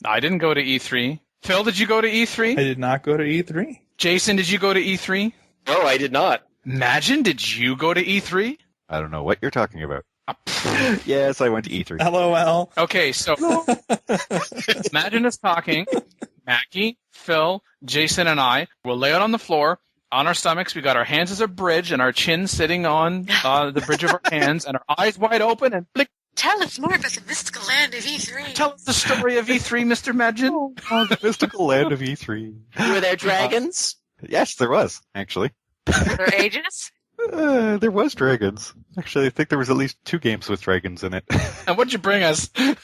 I didn't go to E3. Phil, did you go to E3? I did not go to E3. Jason, did you go to E3? No, I did not. Imagine, did you go to E3? I don't know what you're talking about. Yes, I went to E3. LOL. Okay, so imagine us talking. Mackie, Phil, Jason, and I will lay out on the floor on our stomachs. We got our hands as a bridge and our chin sitting on the bridge of our hands and our eyes wide open and blick. Tell us more about the mystical land of E3. Tell us the story of E3, Mr. Magin. Oh, the mystical land of E3. Were there dragons? Yes, there was, actually. Were there ages? There was dragons. Actually, I think there was at least 2 games with dragons in it. And what'd you bring us? I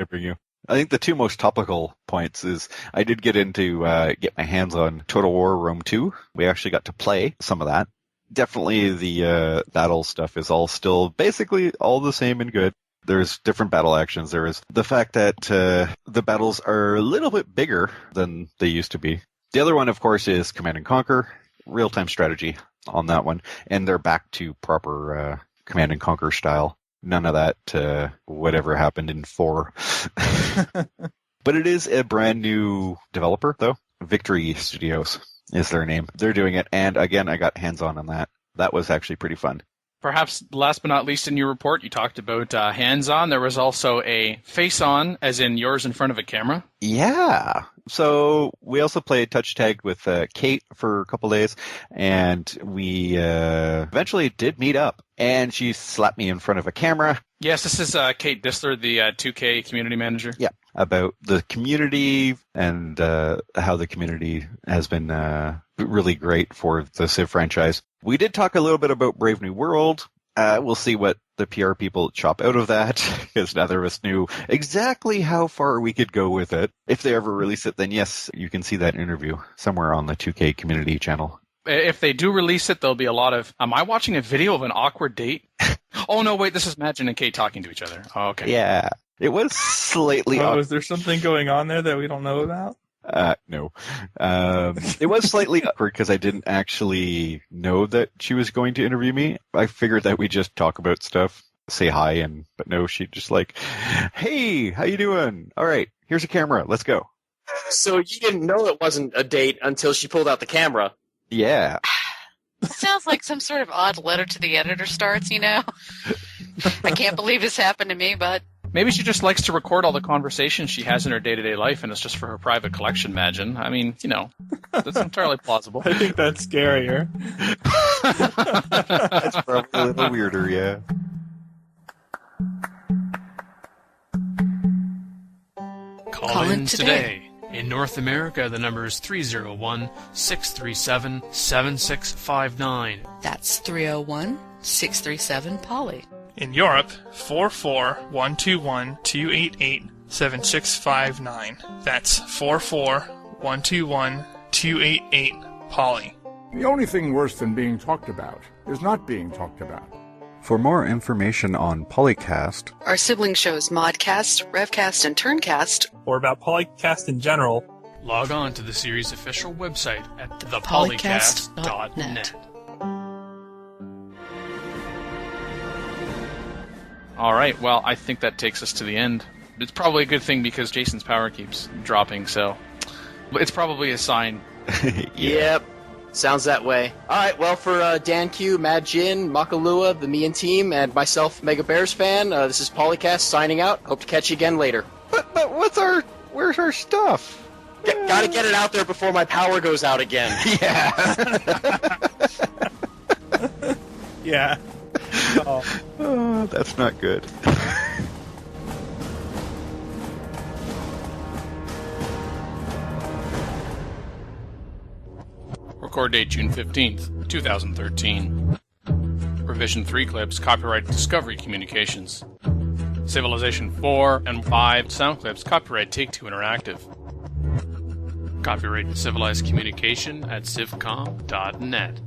bring you. I think the 2 most topical points is I did get get my hands on Total War Rome 2. We actually got to play some of that. Definitely the battle stuff is all still basically all the same and good. There's different battle actions. There is the fact that the battles are a little bit bigger than they used to be. The other one, of course, is Command & Conquer, real-time strategy on that one. And they're back to proper Command & Conquer style. None of that whatever happened in 4. But it is a brand new developer, though. Victory Studios is their name. They're doing it, and again, I got hands-on on that. That was actually pretty fun. Perhaps last but not least in your report, you talked about hands-on. There was also a face-on, as in yours in front of a camera. Yeah. So we also played touch tag with Kate for a couple days, and we eventually did meet up, and she slapped me in front of a camera. Yes, this is Kate Dissler, the 2K community manager. Yeah, about the community and how the community has been really great for the Civ franchise. We did talk a little bit about Brave New World. We'll see what the PR people chop out of that, because neither of us knew exactly how far we could go with it. If they ever release it, then yes, you can see that interview somewhere on the 2K community channel. If they do release it, there'll be a lot of, am I watching a video of an awkward date? Oh, no, wait, this is Magin and Kate talking to each other. Oh, okay. Yeah, it was slightly awkward. Is there something going on there that we don't know about? No. It was slightly awkward because I didn't actually know that she was going to interview me. I figured that we'd just talk about stuff, say hi, but no, she'd just like, hey, how you doing? All right, here's a camera. Let's go. So you didn't know it wasn't a date until she pulled out the camera. Yeah. Sounds like some sort of odd letter to the editor starts, I can't believe this happened to me, but... Maybe she just likes to record all the conversations she has in her day-to-day life, and it's just for her private collection, Magin. I mean, that's entirely plausible. I think that's scarier. That's probably a little weirder, yeah. Call in today. In North America, the number is 301-637-7659. That's 301-637-POLY. In Europe, 44121-288-7659. That's 44121-288-POLY. The only thing worse than being talked about is not being talked about. For more information on PolyCast, our sibling shows Modcast, Revcast, and Turncast, or about PolyCast in general, log on to the series' official website at thepolycast.net. All right, well, I think that takes us to the end. It's probably a good thing because Jason's power keeps dropping, so it's probably a sign. Yep. Sounds that way. All right, well, for Dan Q, Mad Jin, Makalua, the Me and Team, and myself, Mega Bears fan, this is PolyCast signing out. Hope to catch you again later. But where's our stuff? Gotta get it out there before my power goes out again. Yeah. yeah. Oh, that's not good. Record date June 15th, 2013. Revision 3 clips, copyright Discovery Communications. Civilization 4 and 5 sound clips, copyright Take-Two Interactive. Copyright Civilized Communication at civcom.net.